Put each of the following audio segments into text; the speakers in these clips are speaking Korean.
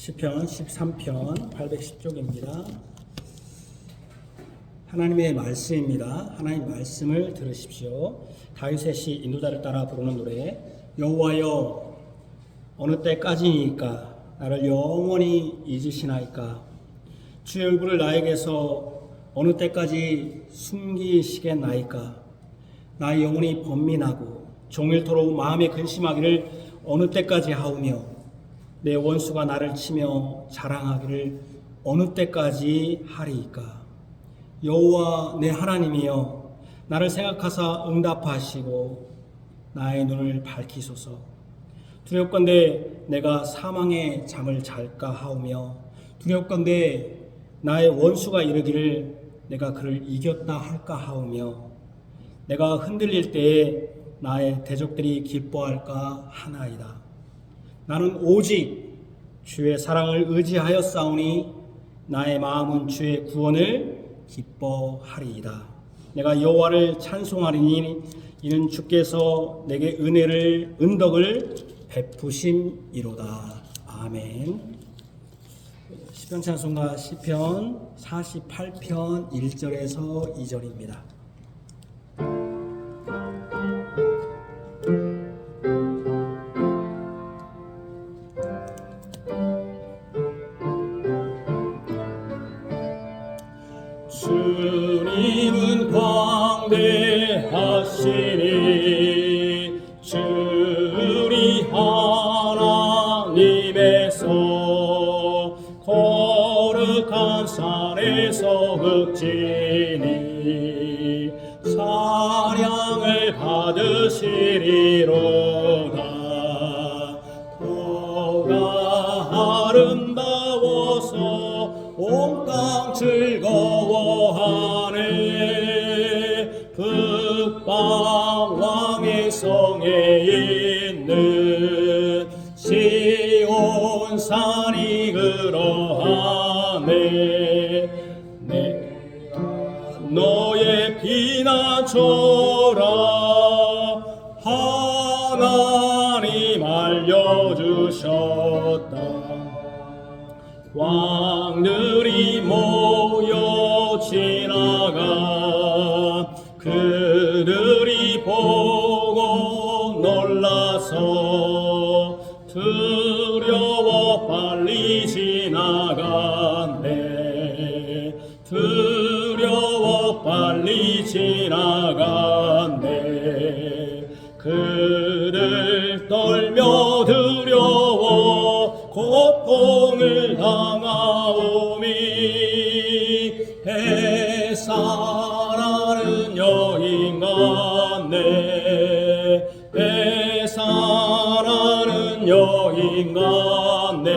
시편 13편 810쪽입니다. 하나님의 말씀입니다. 하나님 말씀을 들으십시오. 다윗의 시 인도자를 따라 부르는 노래. 여호와여 어느 때까지니까 나를 영원히 잊으시나이까. 주의 얼굴을 나에게서 어느 때까지 숨기시겠나이까. 나의 영혼이 번민하고 종일토록 마음에 근심하기를 어느 때까지 하오며 내 원수가 나를 치며 자랑하기를 어느 때까지 하리이까. 여호와 내 하나님이여 나를 생각하사 응답하시고 나의 눈을 밝히소서. 두렵건대 내가 사망의 잠을 잘까 하오며 두렵건대 나의 원수가 이르기를 내가 그를 이겼다 할까 하오며 내가 흔들릴 때에 나의 대적들이 기뻐할까 하나이다. 나는 오직 주의 사랑을 의지하여 싸우니 나의 마음은 주의 구원을 기뻐하리이다. 내가 여호와를 찬송하리니 이는 주께서 내게 은덕을 베푸심이로다. 아멘. 시편 찬송가 시편 48편 1절에서 2절입니다. 주님은 광대하시니 주리 하나님에서 거룩한 산에서 흑지니 사량을 받으시리로다. 보가 아름다워서 온 땅 즐거워하네. 북방 왕의 성에 있는 시온산이 그러하네. 내가 너의 피난처라 하나님 알려주셨다. 왕들이 모여 지나가 그들이 보고 놀라서 두려워 빨리 지나간대. 두려워 빨리 지나간대. 그들 떨며 두려워 고통을 당하오미. 배살하는 여인 같네. 배살하는 여인 같네.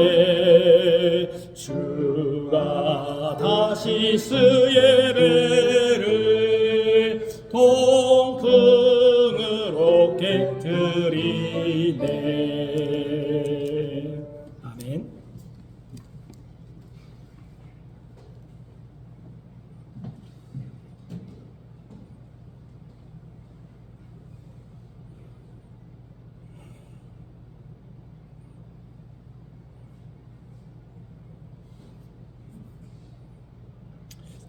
주가 다시 스예배를 동풍으로 깨뜨리네. 아멘.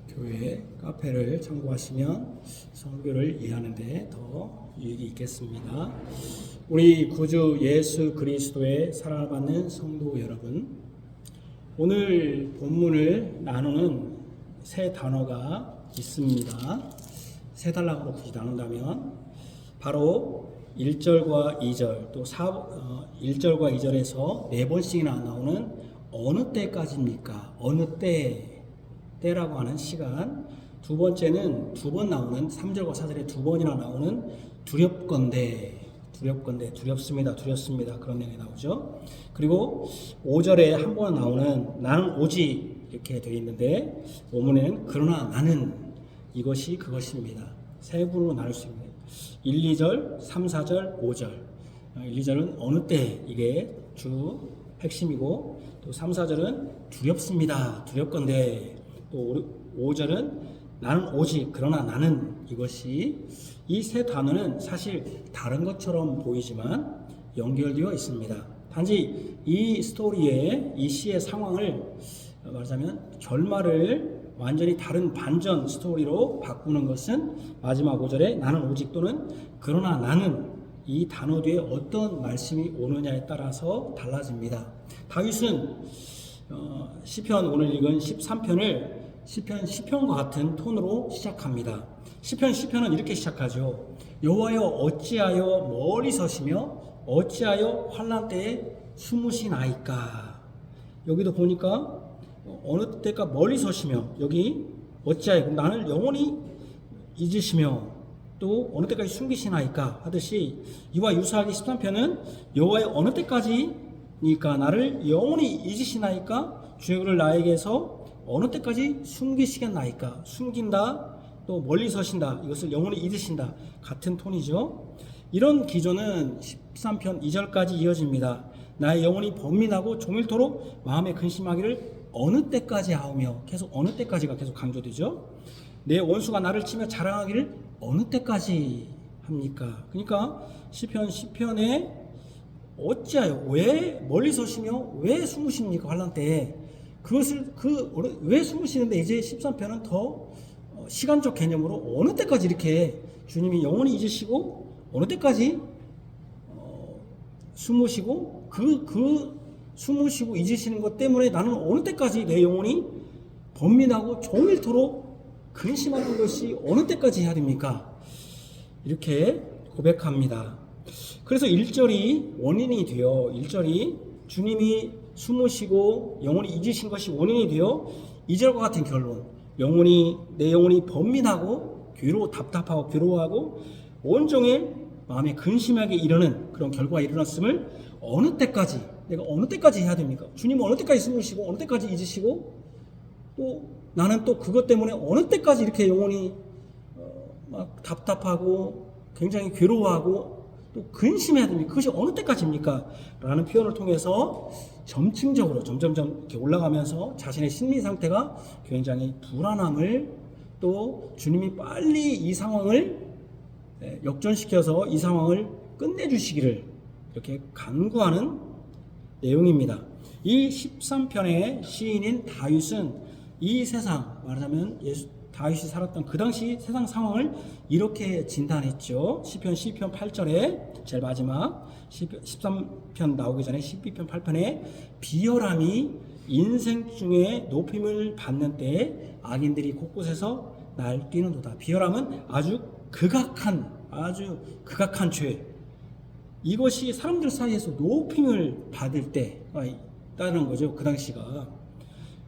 교회 카페를 참고하시면 성교를 이해하는 데 더 유익이 있겠습니다. 우리 구주 예수 그리스도의 사랑을 받는 성도 여러분, 오늘 본문을 나누는 세 단어가 있습니다. 세 단락으로 굳이 나눈다면 바로 1절과 2절, 또 1절과 2절에서 네 번씩이나 나오는 어느 때까지입니까? 어느 때라고 하는 시간. 두 번째는 두 번 나오는 3절과 4절에 두 번이나 나오는 두렵건대, 두렵습니다, 두렵습니다, 그런 내용이 나오죠. 그리고 5절에 한 번 나오는 나는 오직 이렇게 되어 있는데 원문에는 그러나 나는 이것이 그것입니다. 세 부로 나눌 수 있는 1, 2절, 3, 4절, 5절. 1, 2절은 어느 때, 이게 주 핵심이고, 또 3, 4절은 두렵습니다, 두렵건대. 또 5절은 나는 오직 그러나 나는 이것이. 이 세 단어는 사실 다른 것처럼 보이지만 연결되어 있습니다. 단지 이 스토리의 이 시의 상황을 말하자면 결말을 완전히 다른 반전 스토리로 바꾸는 것은 마지막 5절에 나는 오직 또는 그러나 나는 이 단어 뒤에 어떤 말씀이 오느냐에 따라서 달라집니다. 다윗은 시편 오늘 읽은 13편을 시편과 같은 톤으로 시작합니다. 시편은 이렇게 시작하죠. 여호와여 어찌하여 멀리 서시며 어찌하여 환난 때에 숨으시나이까. 여기도 보니까 어느 때가 멀리 서시며 여기 어찌하여 나를 영원히 잊으시며 또 어느 때까지 숨기시나이까 하듯이 이와 유사하게 13편은 여호와여 어느 때까지니까 나를 영원히 잊으시나이까 주를 나에게서 어느 때까지 숨기시겠나이까. 숨긴다 또 멀리 서신다 이것을 영원히 잊으신다 같은 톤이죠. 이런 기조는 13편 2절까지 이어집니다. 나의 영혼이 번민하고 종일토록 마음에 근심하기를 어느 때까지 하오며 계속 어느 때까지가 계속 강조되죠. 내 원수가 나를 치며 자랑하기를 어느 때까지 합니까? 그러니까 시편 10편에 어찌하여 왜 멀리 서시며 왜 숨으십니까? 환난 때에 그것을 왜 숨으시는데 이제 13편은 더 시간적 개념으로 어느 때까지 이렇게 주님이 영원히 잊으시고 어느 때까지 숨으시고 그 숨으시고 잊으시는 것 때문에 나는 어느 때까지 내 영혼이 번민하고 종일토록 근심하는 것이 어느 때까지 해야 됩니까? 이렇게 고백합니다. 그래서 1절이 원인이 되어 1절이 주님이 숨으시고 영혼이 잊으신 것이 원인이 되어 2절과 같은 결론 내 영혼이 번민하고 답답하고 괴로워하고 온종일 마음에 근심하게 이르는 그런 결과가 일어났음을 어느 때까지 내가 어느 때까지 해야 됩니까? 주님은 어느 때까지 숨으시고 어느 때까지 잊으시고 또 나는 또 그것 때문에 어느 때까지 이렇게 영혼이 막 답답하고 굉장히 괴로워하고 또 근심해야 됩니까? 그것이 어느 때까지입니까? 라는 표현을 통해서 점층적으로 점점점 이렇게 올라가면서 자신의 심리 상태가 굉장히 불안함을 또 주님이 빨리 이 상황을 역전시켜서 이 상황을 끝내주시기를 이렇게 간구하는 내용입니다. 이 13편의 시인인 다윗은 이 세상 말하자면 다윗이 살았던 그 당시 세상 상황을 이렇게 진단했죠. 시편 12편 8절에 제일 마지막 13편 나오기 전에 12편 8편에 비열함이 인생 중에 높임을 받는 때에 악인들이 곳곳에서 날뛰는도다. 비열함은 아주 극악한 죄. 이것이 사람들 사이에서 높임을 받을 때가 있다는 거죠. 그 당시가.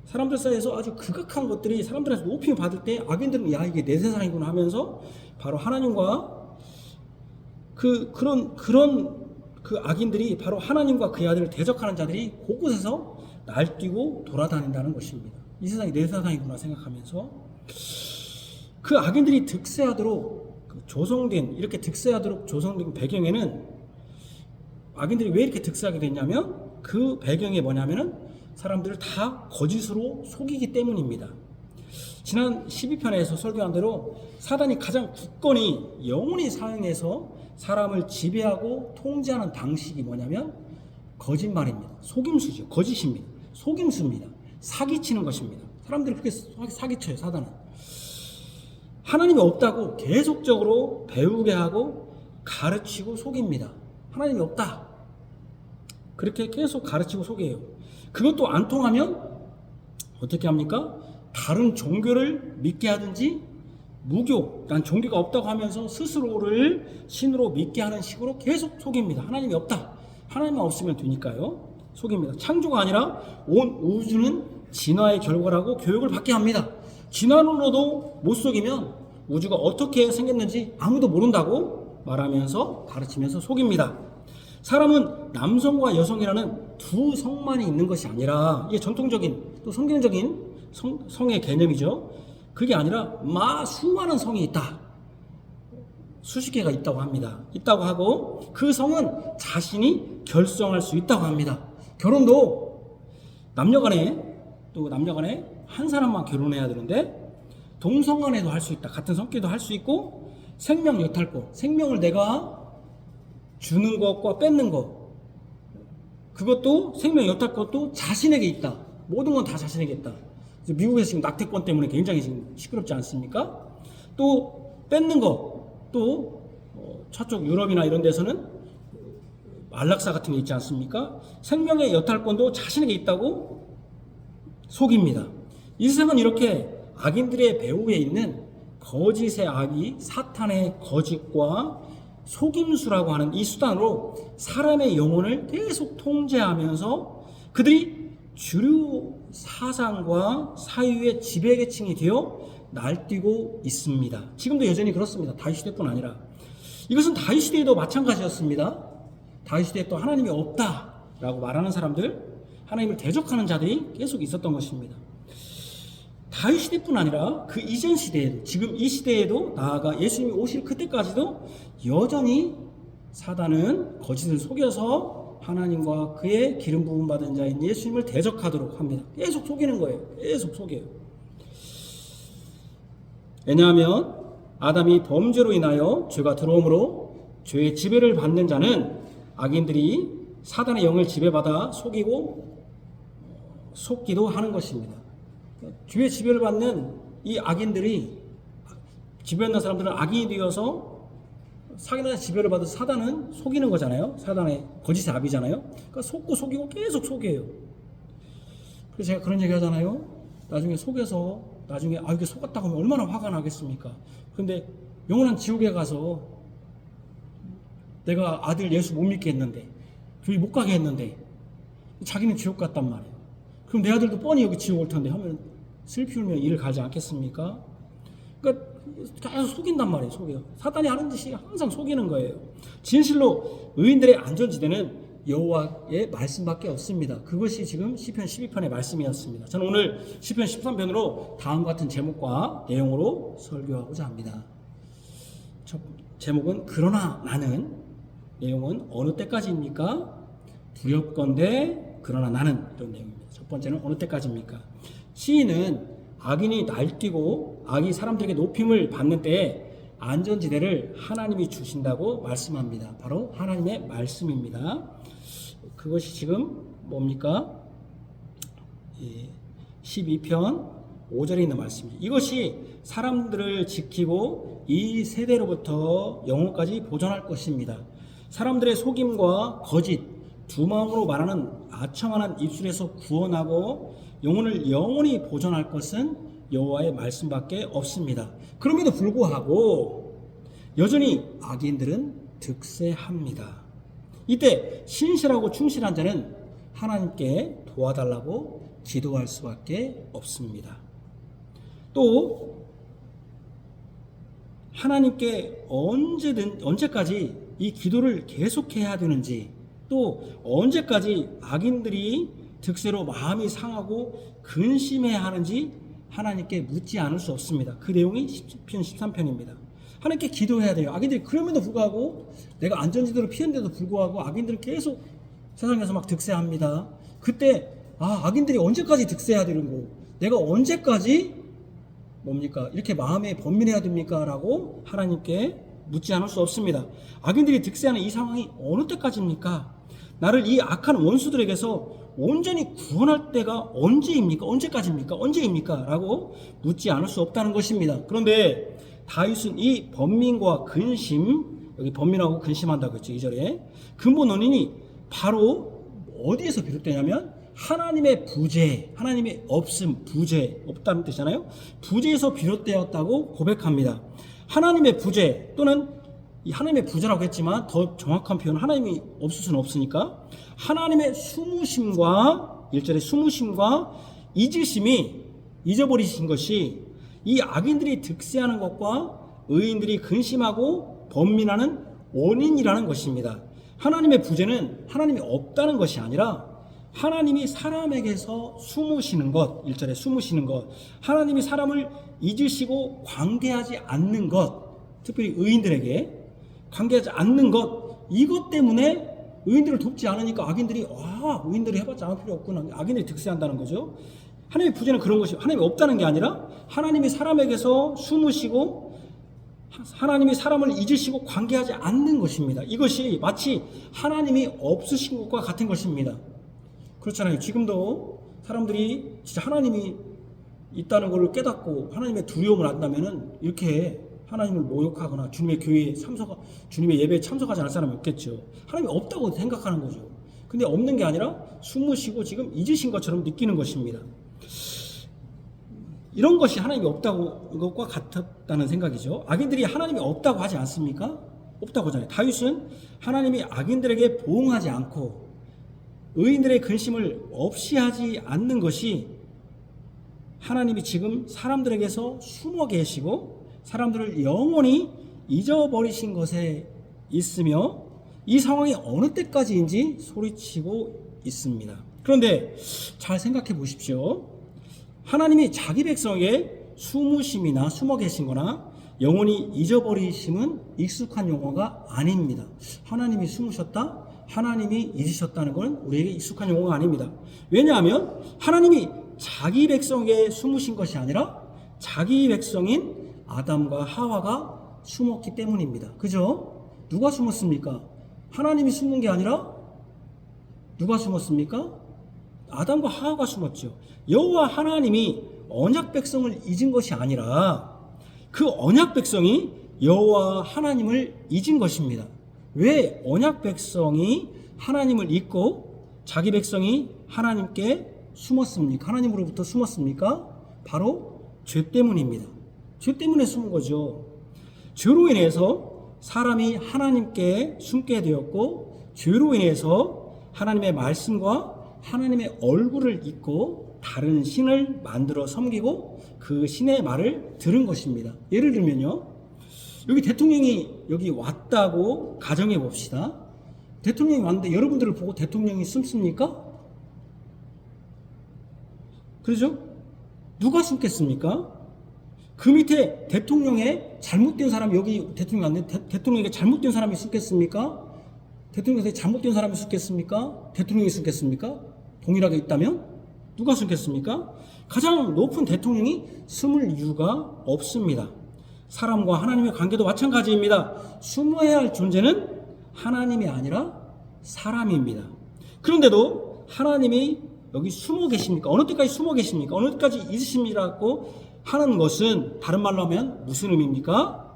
사람들 사이에서 아주 극악한 것들이 사람들에서 높임을 받을 때 악인들은 야 이게 내 세상이구나 하면서 바로 하나님과 그런 악인들이 바로 하나님과 그의 아들을 대적하는 자들이 곳곳에서 날뛰고 돌아다닌다는 것입니다. 이 세상이 내 세상이구나 생각하면서 그 악인들이 득세하도록 이렇게 득세하도록 조성된 배경에는 악인들이 왜 이렇게 득세하게 됐냐면 그 배경이 뭐냐면은 사람들을 다 거짓으로 속이기 때문입니다. 지난 12편에서 설교한 대로 사단이 가장 굳건히 영원히 사용해서 사람을 지배하고 통제하는 방식이 뭐냐면 거짓말입니다. 속임수죠. 거짓입니다. 속임수입니다. 사기치는 것입니다. 사람들이 그렇게 사기쳐요. 사단은. 하나님이 없다고 계속적으로 배우게 하고 가르치고 속입니다. 하나님이 없다. 그렇게 계속 가르치고 속여요. 그것도 안 통하면 어떻게 합니까? 다른 종교를 믿게 하든지 난 종교가 없다고 하면서 스스로를 신으로 믿게 하는 식으로 계속 속입니다. 하나님이 없다. 하나님만 없으면 되니까요. 속입니다. 창조가 아니라 온 우주는 진화의 결과라고 교육을 받게 합니다. 진화론으로도 못 속이면 우주가 어떻게 생겼는지 아무도 모른다고 말하면서 가르치면서 속입니다. 사람은 남성과 여성이라는 두 성만이 있는 것이 아니라 이게 전통적인 또 성경적인 성의 개념이죠. 그게 아니라 수많은 성이 있다. 수십 개가 있다고 합니다. 있다고 하고 그 성은 자신이 결정할 수 있다고 합니다. 결혼도 남녀간에 한 사람만 결혼해야 되는데 동성간에도 할 수 있다. 같은 성끼리도 할 수 있고 생명 여탈권, 생명을 내가 주는 것과 뺏는 것 그것도 생명의 여탈권도 자신에게 있다. 모든 건 다 자신에게 있다. 미국에서 지금 낙태권 때문에 굉장히 지금 시끄럽지 않습니까? 또 뺏는 것, 또 저쪽 유럽이나 이런 데서는 안락사 같은 게 있지 않습니까? 생명의 여탈권도 자신에게 있다고 속입니다. 이 세상은 이렇게 악인들의 배후에 있는 거짓의 악이 사탄의 거짓과 속임수라고 하는 이 수단으로 사람의 영혼을 계속 통제하면서 그들이 주류 사상과 사유의 지배계층이 되어 날뛰고 있습니다. 지금도 여전히 그렇습니다. 다윗 시대뿐 아니라 이것은 다윗 시대에도 마찬가지였습니다. 다윗 시대에 또 하나님이 없다라고 말하는 사람들, 하나님을 대적하는 자들이 계속 있었던 것입니다. 다윗 시대뿐 아니라 그 이전 시대에도, 지금 이 시대에도, 나아가 예수님이 오실 그때까지도 여전히 사단은 거짓을 속여서 하나님과 그의 기름 부음 받은 자인 예수님을 대적하도록 합니다. 계속 속이는 거예요. 계속 속여요. 왜냐하면 아담이 범죄로 인하여 죄가 들어오므로 죄의 지배를 받는 자는 악인들이 사단의 영을 지배받아 속기도 하는 것입니다. 죄의 지배를 받는 이 악인들이, 지배받는 사람들은 악인이 되어서 사단의 지배를 받은 사단은 속이는 거잖아요. 사단의 거짓의 압이잖아요. 그러니까 속고 속이고 계속 속여요. 그래서 제가 그런 얘기 하잖아요. 나중에 속여서 나중에 이게 속았다고 하면 얼마나 화가 나겠습니까? 그런데 영원한 지옥에 가서 내가 아들 예수 못 믿게 했는데, 교회 못 가게 했는데 자기는 지옥 갔단 말이에요. 그럼 내 아들도 뻔히 여기 지옥 올 텐데 하면 슬피 울며 이를 가지 않겠습니까? 그러니까 계속 속인단 말이에요. 속여요. 사단이 하는 짓이 항상 속이는 거예요. 진실로 의인들의 안전지대는 여호와의 말씀밖에 없습니다. 그것이 지금 시편 12편의 말씀이었습니다. 저는 오늘 시편 13편으로 다음 같은 제목과 내용으로 설교하고자 합니다. 첫 제목은 그러나 나는, 내용은 어느 때까지입니까? 두렵건대 그러나 나는, 이런 내용입니다. 첫 번째는 어느 때까지입니까? 시인은 악인이 날뛰고 악이 사람들에게 높임을 받는 때에 안전지대를 하나님이 주신다고 말씀합니다. 바로 하나님의 말씀입니다. 그것이 지금 뭡니까? 12편 5절에 있는 말씀입니다. 이것이 사람들을 지키고 이 세대로부터 영혼까지 보존할 것입니다. 사람들의 속임과 거짓, 두 마음으로 말하는 아첨하는 입술에서 구원하고 영혼을 영원히 보존할 것은 여호와의 말씀밖에 없습니다. 그럼에도 불구하고 여전히 악인들은 득세합니다. 이때 신실하고 충실한 자는 하나님께 도와달라고 기도할 수밖에 없습니다. 또 하나님께 언제까지 이 기도를 계속해야 되는지, 또 언제까지 악인들이 득세로 마음이 상하고 근심해야 하는지 하나님께 묻지 않을 수 없습니다. 그 내용이 시편 13편입니다. 하나님께 기도해야 돼요. 악인들이 그럼에도 불구하고, 내가 안전지대로 피했는데도 불구하고 악인들은 계속 세상에서 막 득세합니다. 그때 악인들이 언제까지 득세해야 되는 거, 내가 언제까지 뭡니까? 이렇게 마음에 번민해야 됩니까? 라고 하나님께 묻지 않을 수 없습니다. 악인들이 득세하는 이 상황이 어느 때까지입니까? 나를 이 악한 원수들에게서 온전히 구원할 때가 언제입니까? 언제까지입니까? 언제입니까? 라고 묻지 않을 수 없다는 것입니다. 그런데 다윗은 이 번민과 근심, 여기 번민하고 근심한다고 했죠. 2절에. 근본 원인이 바로 어디에서 비롯되냐면 하나님의 부재, 하나님의 없음, 부재, 없다는 뜻이잖아요. 부재에서 비롯되었다고 고백합니다. 하나님의 부재, 또는 이 하나님의 부재라고 했지만 더 정확한 표현은 하나님이 없을 수는 없으니까 하나님의 숨으심과, 1절의 숨으심과 잊어버리신 것이 이 악인들이 득세하는 것과 의인들이 근심하고 번민하는 원인이라는 것입니다. 하나님의 부재는 하나님이 없다는 것이 아니라 하나님이 사람에게서 숨으시는 것, 1절에 숨으시는 것, 하나님이 사람을 잊으시고 관계하지 않는 것, 특별히 의인들에게 관계하지 않는 것, 이것 때문에 의인들을 돕지 않으니까 악인들이 의인들이 해봤자 아무 필요 없구나, 악인들이 득세한다는 거죠. 하나님의 부재는 그런 것이, 하나님이 없다는 게 아니라 하나님이 사람에게서 숨으시고 하나님이 사람을 잊으시고 관계하지 않는 것입니다. 이것이 마치 하나님이 없으신 것과 같은 것입니다. 그렇잖아요. 지금도 사람들이 진짜 하나님이 있다는 것을 깨닫고 하나님의 두려움을 안다면은 이렇게 하나님을 모욕하거나 주님의 예배에 참석하지 않을 사람이 없겠죠. 하나님이 없다고 생각하는 거죠. 근데 없는 게 아니라 숨으시고 지금 잊으신 것처럼 느끼는 것입니다. 이런 것이 하나님이 없다고 것과 같았다는 생각이죠. 악인들이 하나님이 없다고 하지 않습니까? 없다고 하잖아요. 다윗은 하나님이 악인들에게 보응하지 않고 의인들의 근심을 없이 하지 않는 것이 하나님이 지금 사람들에게서 숨어 계시고 사람들을 영원히 잊어버리신 것에 있으며 이 상황이 어느 때까지인지 소리치고 있습니다. 그런데 잘 생각해 보십시오. 하나님이 자기 백성에게 숨으심이나 숨어 계신 거나 영원히 잊어버리심은 익숙한 용어가 아닙니다. 하나님이 숨으셨다, 하나님이 잊으셨다는 건 우리에게 익숙한 용어가 아닙니다. 왜냐하면 하나님이 자기 백성에게 숨으신 것이 아니라 자기 백성인 아담과 하와가 숨었기 때문입니다. 그죠? 누가 숨었습니까? 하나님이 숨은 게 아니라 누가 숨었습니까? 아담과 하와가 숨었죠. 여호와 하나님이 언약 백성을 잊은 것이 아니라 그 언약 백성이 여호와 하나님을 잊은 것입니다. 왜 언약 백성이 하나님을 잊고 자기 백성이 하나님께 숨었습니까? 하나님으로부터 숨었습니까? 바로 죄 때문입니다. 죄 때문에 숨은 거죠. 죄로 인해서 사람이 하나님께 숨게 되었고 죄로 인해서 하나님의 말씀과 하나님의 얼굴을 잊고 다른 신을 만들어 섬기고 그 신의 말을 들은 것입니다. 예를 들면요. 여기 대통령이 여기 왔다고 가정해 봅시다. 대통령이 왔는데 여러분들을 보고 대통령이 숨습니까? 그렇죠? 누가 숨겠습니까? 그 밑에 대통령의 잘못된 사람이 여기 대통령이 왔는데 대통령에게 잘못된 사람이 숨겠습니까? 대통령에게 잘못된 사람이 숨겠습니까? 대통령이 숨겠습니까? 동일하게 있다면 누가 숨겠습니까? 가장 높은 대통령이 숨을 이유가 없습니다. 사람과 하나님의 관계도 마찬가지입니다. 숨어야 할 존재는 하나님이 아니라 사람입니다. 그런데도 하나님이 여기 숨어 계십니까? 어느 때까지 숨어 계십니까? 어느 때까지 있으십니다고 하는 것은 다른 말로 하면 무슨 의미입니까?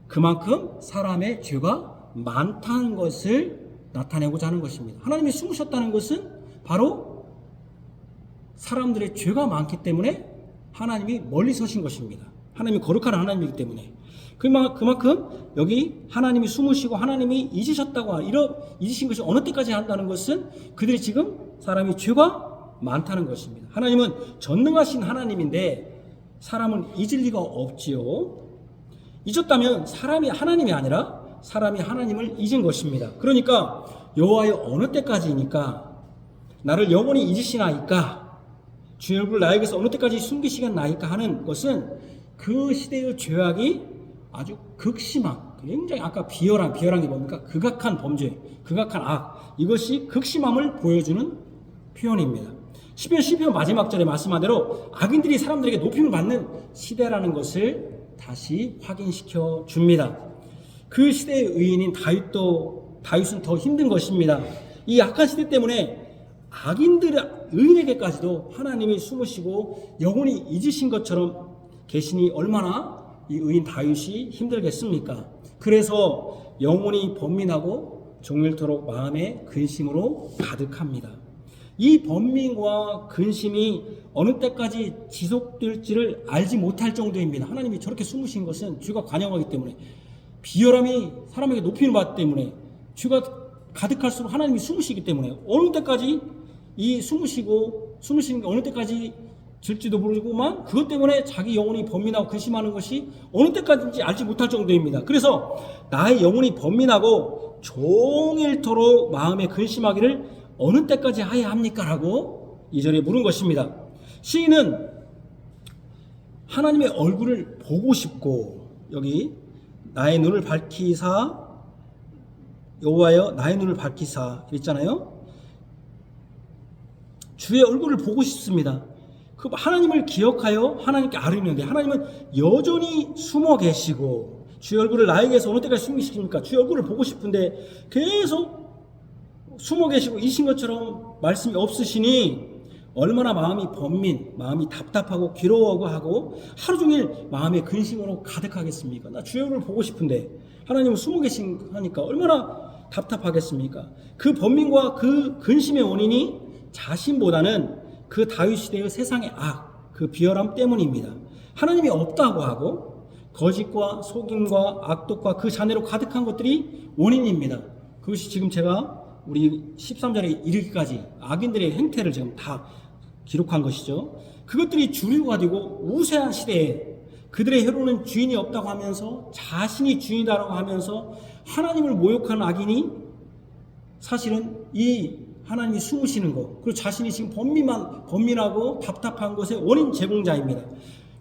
그만큼 사람의 죄가 많다는 것을 나타내고자 하는 것입니다. 하나님이 숨으셨다는 것은 바로 사람들의 죄가 많기 때문에 하나님이 멀리 서신 것입니다. 하나님이 거룩한 하나님이기 때문에 그만큼 여기 하나님이 숨으시고 하나님이 잊으셨다고 잊으신 것이 어느 때까지 한다는 것은 그들이 지금 사람이 죄가 많다는 것입니다. 하나님은 전능하신 하나님인데 사람은 잊을 리가 없지요. 잊었다면 사람이 하나님이 아니라 사람이 하나님을 잊은 것입니다. 그러니까 여호와여 어느 때까지이니까 나를 영원히 잊으시나이까 주의 얼굴을 나에게서 어느 때까지 숨기시겠나이까 하는 것은 그 시대의 죄악이 아주 극심한 굉장히 아까 비열한 게 뭡니까? 극악한 범죄, 극악한 악 이것이 극심함을 보여주는 표현입니다. 시편 마지막 절에 말씀한 대로 악인들이 사람들에게 높임을 받는 시대라는 것을 다시 확인시켜 줍니다. 그 시대의 의인인 다윗은 더 힘든 것입니다. 이 악한 시대 때문에 악인들의 의인에게까지도 하나님이 숨으시고 영원히 잊으신 것처럼 계시니 얼마나 이 의인 다윗이 힘들겠습니까? 그래서 영원히 번민하고 종일토록 마음의 근심으로 가득합니다. 이 번민과 근심이 어느 때까지 지속될지를 알지 못할 정도입니다. 하나님이 저렇게 숨으신 것은 죄가 관영하기 때문에 비열함이 사람에게 높임을 받기 때문에 죄가 가득할수록 하나님이 숨으시기 때문에 어느 때까지 이 숨으시는 게 어느 때까지 질지도 모르고만 그것 때문에 자기 영혼이 번민하고 근심하는 것이 어느 때까지인지 알지 못할 정도입니다. 그래서 나의 영혼이 번민하고 종일토록 마음에 근심하기를 어느 때까지 하여야 합니까? 라고 2절에 물은 것입니다. 시인은 하나님의 얼굴을 보고 싶고 여기 나의 눈을 밝히사 여호와여 나의 눈을 밝히사 그랬잖아요. 주의 얼굴을 보고 싶습니다. 그 하나님을 기억하여 하나님께 아뢰는데 하나님은 여전히 숨어 계시고 주의 얼굴을 나에게서 어느 때까지 숨기십니까? 주의 얼굴을 보고 싶은데 계속 숨어 계시고 이신 것처럼 말씀이 없으시니 얼마나 마음이 번민, 마음이 답답하고 괴로워하고 하루 종일 마음의 근심으로 가득하겠습니까? 나 주의 얼굴을 보고 싶은데 하나님은 숨어 계시니까 얼마나 답답하겠습니까? 그 번민과 그 근심의 원인이 자신보다는 그 다윗 시대의 세상의 악, 그 비열함 때문입니다. 하나님이 없다고 하고 거짓과 속임과 악독과 그 잔해로 가득한 것들이 원인입니다. 그것이 지금 제가 우리 13절에 이르기까지 악인들의 행태를 지금 다 기록한 것이죠. 그것들이 주류가 되고 우세한 시대에 그들의 혀로는 주인이 없다고 하면서 자신이 주인이라고 하면서 하나님을 모욕하는 악인이 사실은 이 하나님이 숨으시는 것, 그리고 자신이 지금 번민하고 답답한 것의 원인 제공자입니다.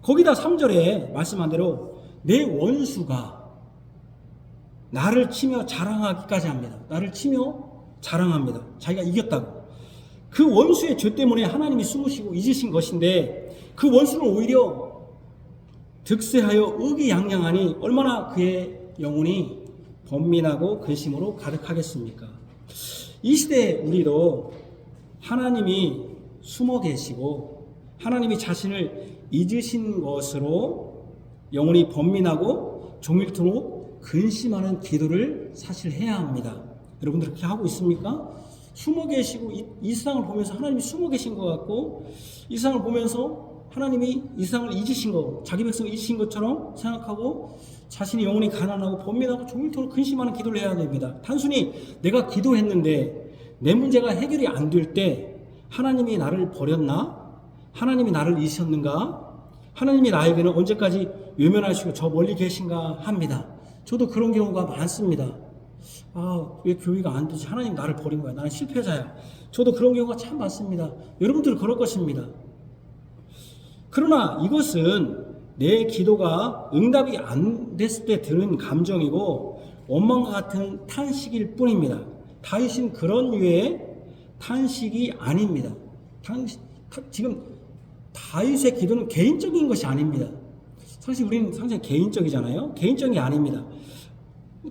거기다 3절에 말씀한 대로 내 원수가 나를 치며 자랑하기까지 합니다. 나를 치며 자랑합니다. 자기가 이겼다고. 그 원수의 죄 때문에 하나님이 숨으시고 잊으신 것인데 그 원수는 오히려 득세하여 의기양양하니 얼마나 그의 영혼이 번민하고 근심으로 가득하겠습니까? 이 시대에 우리도 하나님이 숨어 계시고 하나님이 자신을 잊으신 것으로 영혼이 번민하고 종일토록 근심하는 기도를 사실 해야 합니다. 여러분들 그렇게 하고 있습니까? 숨어 계시고 이 세상을 보면서 하나님이 숨어 계신 것 같고 이 세상을 보면서 하나님이 이 세상을 잊으신 것, 자기 백성을 잊으신 것처럼 생각하고 자신의 영혼이 가난하고 번민하고 종일토록 근심하는 기도를 해야 됩니다. 단순히 내가 기도했는데 내 문제가 해결이 안 될 때 하나님이 나를 버렸나? 하나님이 나를 잊으셨는가? 하나님이 나에게는 언제까지 외면하시고 저 멀리 계신가 합니다. 저도 그런 경우가 많습니다. 왜 교회가 안 되지? 하나님 나를 버린 거야. 나는 실패자야. 저도 그런 경우가 참 많습니다. 여러분들은 그럴 것입니다. 그러나 이것은 내 기도가 응답이 안 됐을 때 드는 감정이고 원망과 같은 탄식일 뿐입니다. 다윗은 그런 류의 탄식이 아닙니다. 지금 다윗의 기도는 개인적인 것이 아닙니다. 사실 우리는 상당히 개인적이잖아요. 개인적이 아닙니다.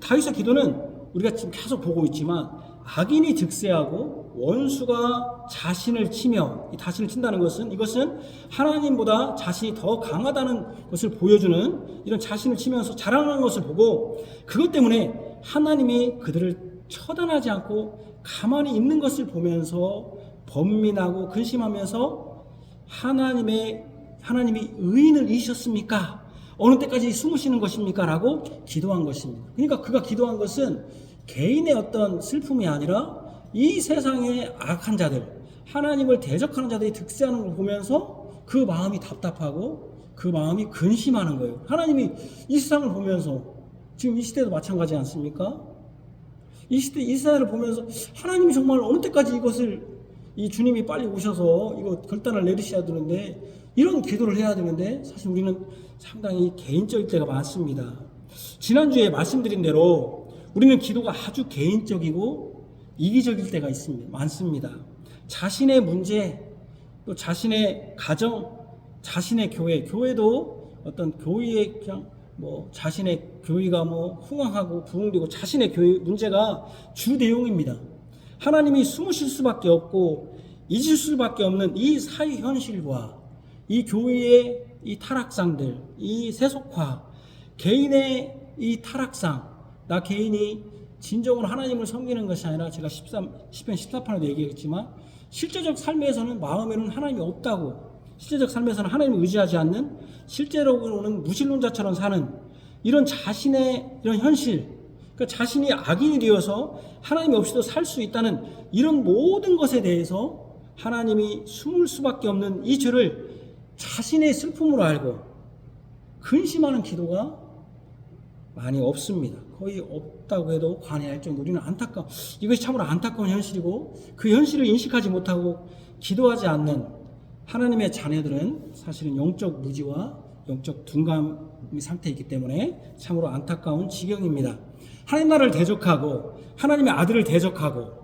다윗의 기도는 우리가 지금 계속 보고 있지만 악인이 득세하고 원수가 자신을 치며 자신을 친다는 것은 이것은 하나님보다 자신이 더 강하다는 것을 보여주는 이런 자신을 치면서 자랑하는 것을 보고 그것 때문에 하나님이 그들을 처단하지 않고 가만히 있는 것을 보면서 번민하고 근심하면서 하나님이 의인을 잊으셨습니까? 어느 때까지 숨으시는 것입니까? 라고 기도한 것입니다. 그러니까 그가 기도한 것은 개인의 어떤 슬픔이 아니라 이 세상의 악한 자들, 하나님을 대적하는 자들이 득세하는 걸 보면서 그 마음이 답답하고 그 마음이 근심하는 거예요. 하나님이 이 세상을 보면서 지금 이 시대도 마찬가지 않습니까? 이 세상을 보면서 하나님이 정말 어느 때까지 이 주님이 빨리 오셔서 이거 결단을 내리셔야 되는데 이런 기도를 해야 되는데 사실 우리는 상당히 개인적일 때가 많습니다. 지난주에 말씀드린 대로 우리는 기도가 아주 개인적이고 이기적일 때가 많습니다. 자신의 문제, 또 자신의 가정, 자신의 교회도 어떤 교회의 그냥 자신의 교회가 흥황하고 부흥되고 자신의 교회 문제가 주 내용입니다. 하나님이 숨으실 수밖에 없고 잊을 수밖에 없는 이 사회 현실과 이 교회의 이 타락상들, 이 세속화, 개인의 이 타락상, 나 개인이 진정으로 하나님을 섬기는 것이 아니라 제가 시편 14편에도 얘기했지만 실제적 삶에서는 마음에는 하나님이 없다고, 실제적 삶에서는 하나님을 의지하지 않는 실제로는 무신론자처럼 사는 이런 자신의 이런 현실, 그러니까 자신이 악인이 되어서 하나님이 없이도 살 수 있다는 이런 모든 것에 대해서 하나님이 숨을 수밖에 없는 이 죄를 자신의 슬픔으로 알고 근심하는 기도가 많이 없습니다. 거의 없다고 해도 과언할 정도. 우리는 이것이 참으로 안타까운 현실이고 그 현실을 인식하지 못하고 기도하지 않는 하나님의 자녀들은 사실은 영적 무지와 영적 둔감의 상태에 있기 때문에 참으로 안타까운 지경입니다. 하나님 나라를 대적하고 하나님의 아들을 대적하고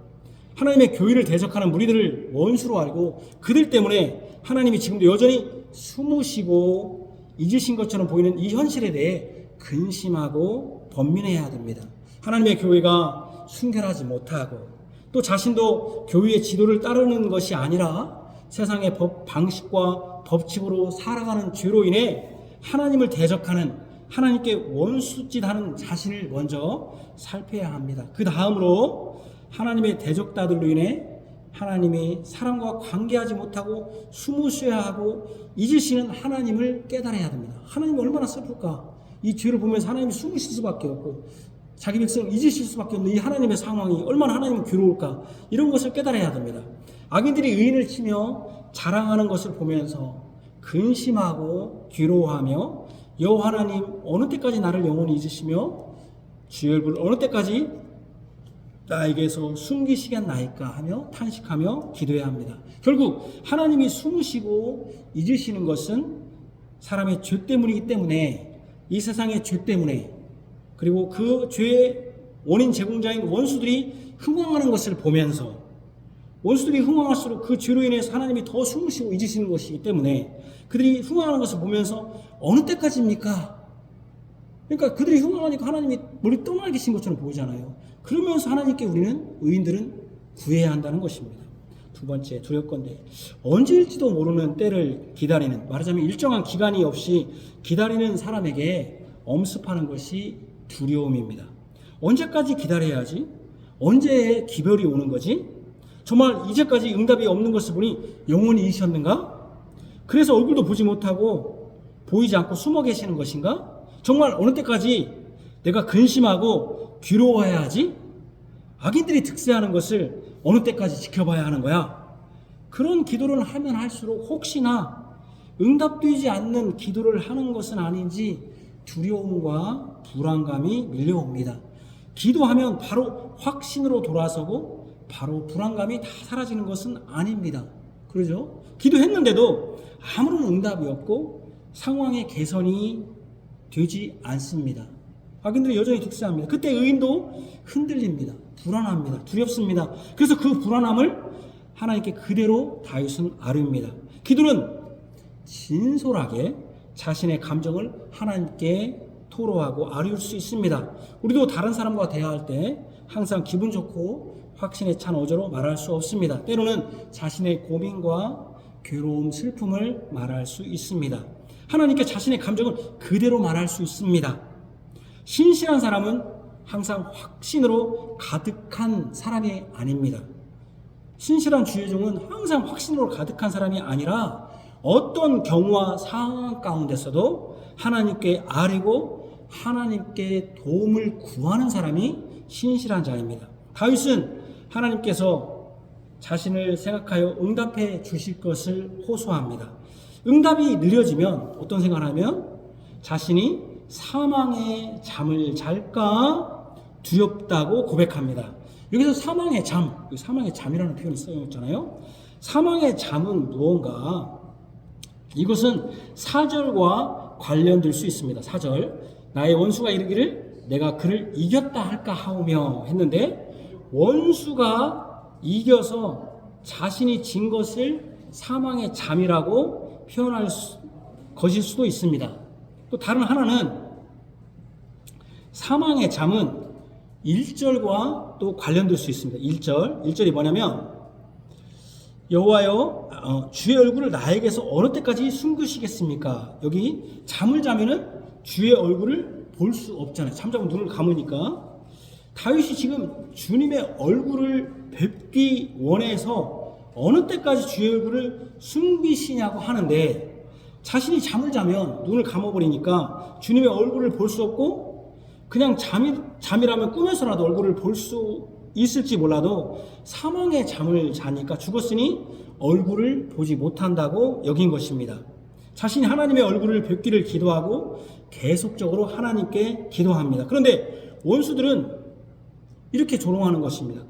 하나님의 교회를 대적하는 무리들을 원수로 알고 그들 때문에 하나님이 지금도 여전히 숨으시고 잊으신 것처럼 보이는 이 현실에 대해 근심하고 번민해야 됩니다. 하나님의 교회가 순결하지 못하고 또 자신도 교회의 지도를 따르는 것이 아니라 세상의 법 방식과 법칙으로 살아가는 죄로 인해 하나님을 대적하는 하나님께 원수짓하는 자신을 먼저 살펴야 합니다. 그 다음으로 하나님의 대적자들로 인해 하나님이 사람과 관계하지 못하고 숨으셔야 하고 잊으시는 하나님을 깨달아야 됩니다. 하나님이 얼마나 슬플까? 이 죄를 보면서 하나님이 숨으실 수밖에 없고 자기 백성을 잊으실 수밖에 없는 이 하나님의 상황이 얼마나 하나님은 괴로울까? 이런 것을 깨달아야 됩니다. 악인들이 의인을 치며 자랑하는 것을 보면서 근심하고 괴로워하며 여호와 하나님 어느 때까지 나를 영원히 잊으시며 주의 얼굴을 어느 때까지 나에게서 숨기시겠나이까 하며 탄식하며 기도해야 합니다. 결국 하나님이 숨으시고 잊으시는 것은 사람의 죄 때문이기 때문에 이 세상의 죄 때문에 그리고 그 죄의 원인 제공자인 원수들이 흥황하는 것을 보면서 원수들이 흥황할수록 그 죄로 인해서 하나님이 더 숨으시고 잊으시는 것이기 때문에 그들이 흥황하는 것을 보면서 어느 때까지입니까? 그러니까 그들이 흥황하니까 하나님이 머리 떠나 계신 것처럼 보이잖아요. 그러면서 하나님께 우리는 의인들은 구해야 한다는 것입니다. 두 번째 두렵건대 언제일지도 모르는 때를 기다리는 말하자면 일정한 기간이 없이 기다리는 사람에게 엄습하는 것이 두려움입니다. 언제까지 기다려야지? 언제 기별이 오는 거지? 정말 이제까지 응답이 없는 것을 보니 영원히 잊으셨는가? 그래서 얼굴도 보지 못하고 보이지 않고 숨어 계시는 것인가? 정말 어느 때까지 내가 근심하고 괴로워해야 하지? 악인들이 득세하는 것을 어느 때까지 지켜봐야 하는 거야? 그런 기도를 하면 할수록 혹시나 응답되지 않는 기도를 하는 것은 아닌지 두려움과 불안감이 밀려옵니다. 기도하면 바로 확신으로 돌아서고 바로 불안감이 다 사라지는 것은 아닙니다. 그러죠? 기도했는데도 아무런 응답이 없고 상황의 개선이 되지 않습니다. 악인들이 여전히 득세합니다. 그때 의인도 흔들립니다. 불안합니다. 두렵습니다. 그래서 그 불안함을 하나님께 그대로 다윗은 아뢰입니다. 기도는 진솔하게 자신의 감정을 하나님께 토로하고 아뢰올 수 있습니다. 우리도 다른 사람과 대화할 때 항상 기분 좋고 확신에 찬 어조로 말할 수 없습니다. 때로는 자신의 고민과 괴로움, 슬픔을 말할 수 있습니다. 하나님께 자신의 감정을 그대로 말할 수 있습니다. 신실한 사람은 항상 확신으로 가득한 사람이 아닙니다. 신실한 주의 종은 항상 확신으로 가득한 사람이 아니라 어떤 경우와 상황 가운데서도 하나님께 아뢰고 하나님께 도움을 구하는 사람이 신실한 자입니다. 다윗은 하나님께서 자신을 생각하여 응답해 주실 것을 호소합니다. 응답이 느려지면 어떤 생각을 하면 자신이 사망의 잠을 잘까 두렵다고 고백합니다. 여기서 사망의 잠이라는 표현이 쓰여있잖아요. 사망의 잠은 무언가? 이것은 사절과 관련될 수 있습니다. 사절, 나의 원수가 이르기를 내가 그를 이겼다 할까 하오며 했는데 원수가 이겨서 자신이 진 것을 사망의 잠이라고 표현할 것일 수도 있습니다. 또 다른 하나는 사망의 잠은 1절과 또 관련될 수 있습니다. 1절이 뭐냐면 여호와여 주의 얼굴을 나에게서 어느 때까지 숨기시겠습니까? 여기 잠을 자면은 주의 얼굴을 볼 수 없잖아요. 잠자고 눈을 감으니까 다윗이 지금 주님의 얼굴을 뵙기 원해서 어느 때까지 주의 얼굴을 숨기시냐고 하는데 자신이 잠을 자면 눈을 감아버리니까 주님의 얼굴을 볼 수 없고 그냥 잠이라면 꿈에서라도 얼굴을 볼 수 있을지 몰라도 사망의 잠을 자니까 죽었으니 얼굴을 보지 못한다고 여긴 것입니다. 자신이 하나님의 얼굴을 뵙기를 기도하고 계속적으로 하나님께 기도합니다. 그런데 원수들은 이렇게 조롱하는 것입니다.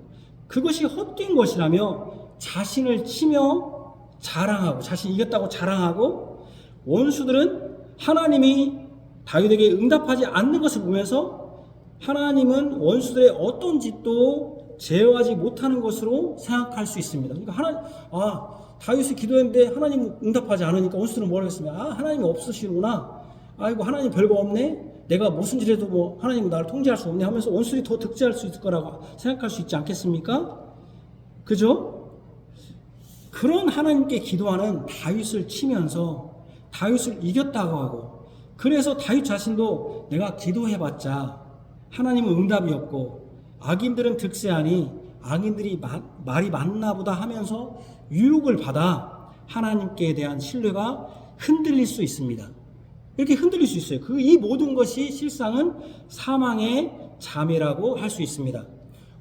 그것이 헛된 것이라며 자신을 치며 자랑하고 자신이 이겼다고 자랑하고 원수들은 하나님이 다윗에게 응답하지 않는 것을 보면서 하나님은 원수들의 어떤 짓도 제어하지 못하는 것으로 생각할 수 있습니다. 그러니까 다윗이 기도했는데 하나님 응답하지 않으니까 원수들은 뭐라고 했습니까? 하나님이 없으시구나. 아이고, 하나님 별거 없네. 내가 무슨 일해도 뭐 하나님은 나를 통제할 수 없네 하면서 원수들이 더 득제할 수 있을 거라고 생각할 수 있지 않겠습니까? 그죠? 그런 하나님께 기도하는 다윗을 치면서 다윗을 이겼다고 하고, 그래서 다윗 자신도 내가 기도해봤자 하나님은 응답이 없고 악인들은 득세하니 악인들이 말이 맞나 보다 하면서 유혹을 받아 하나님께 대한 신뢰가 흔들릴 수 있습니다. 이렇게 흔들릴 수 있어요. 이 모든 것이 실상은 사망의 잠이라고 할 수 있습니다.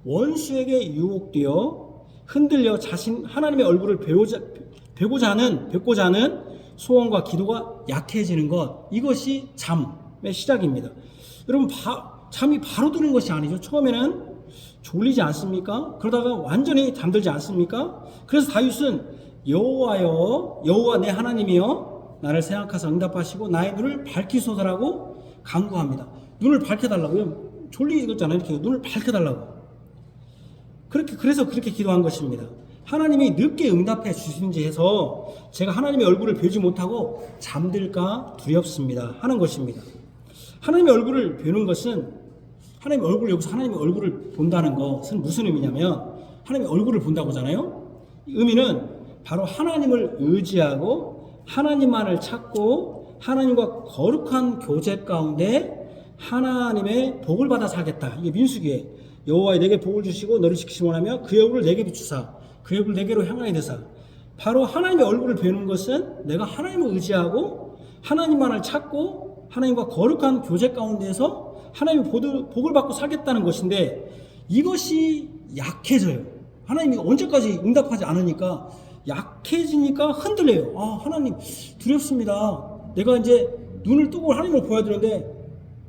원수에게 유혹되어 흔들려 하나님의 얼굴을 뵙고자 하는 소원과 기도가 약해지는 것, 이것이 잠의 시작입니다. 여러분, 잠이 바로 드는 것이 아니죠. 처음에는 졸리지 않습니까? 그러다가 완전히 잠들지 않습니까? 그래서 다윗은 여호와 내 하나님이여 나를 생각하사 응답하시고 나의 눈을 밝히소서라고 간구합니다. 눈을 밝혀달라고요. 졸리겠잖아요. 이렇게 눈을 밝혀달라고. 그래서 그렇게 기도한 것입니다. 하나님이 늦게 응답해 주시는지 해서 제가 하나님의 얼굴을 뵈지 못하고 잠들까 두렵습니다 하는 것입니다. 하나님의 얼굴을 뵈는 것은, 여기서 하나님의 얼굴을 본다는 것은 무슨 의미냐면, 하나님의 얼굴을 본다고 하잖아요. 의미는 바로 하나님을 의지하고 하나님만을 찾고 하나님과 거룩한 교제 가운데 하나님의 복을 받아 살겠다. 이게 민수기에 여호와의 내게 복을 주시고 너를 지키시 원하며 그의 얼굴을 내게 비추사 그의 얼굴을 내게로 향하게 되사. 바로 하나님의 얼굴을 뵈는 것은 내가 하나님을 의지하고 하나님만을 찾고 하나님과 거룩한 교제 가운데에서 하나님의 복을 받고 살겠다는 것인데, 이것이 약해져요. 하나님이 언제까지 응답하지 않으니까 약해지니까 흔들려요. 하나님 두렵습니다. 내가 이제 눈을 뜨고 하나님을 보여야 되는데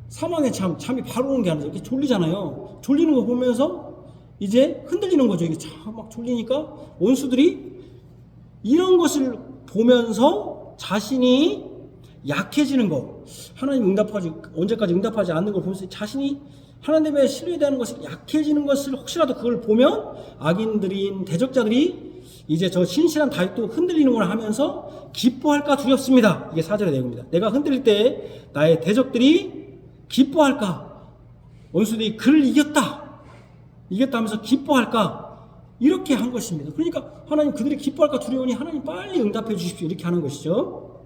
사망의 잠이 바로 오는 게 아니죠. 이렇게 졸리잖아요. 졸리는 거 보면서 이제 흔들리는 거죠. 이게 막 졸리니까 원수들이 이런 것을 보면서 자신이 약해지는 거, 언제까지 응답하지 않는 걸 보면서 자신이 하나님의 신뢰되는 것이 약해지는 것을 혹시라도 그걸 보면 악인들인 대적자들이 이제 저 신실한 다윗도 흔들리는구나 하면서 기뻐할까 두렵습니다. 이게 4절의 내용입니다. 내가 흔들릴 때 나의 대적들이 기뻐할까, 원수들이 그를 이겼다 하면서 기뻐할까, 이렇게 한 것입니다. 그러니까 하나님, 그들이 기뻐할까 두려우니 하나님 빨리 응답해 주십시오, 이렇게 하는 것이죠.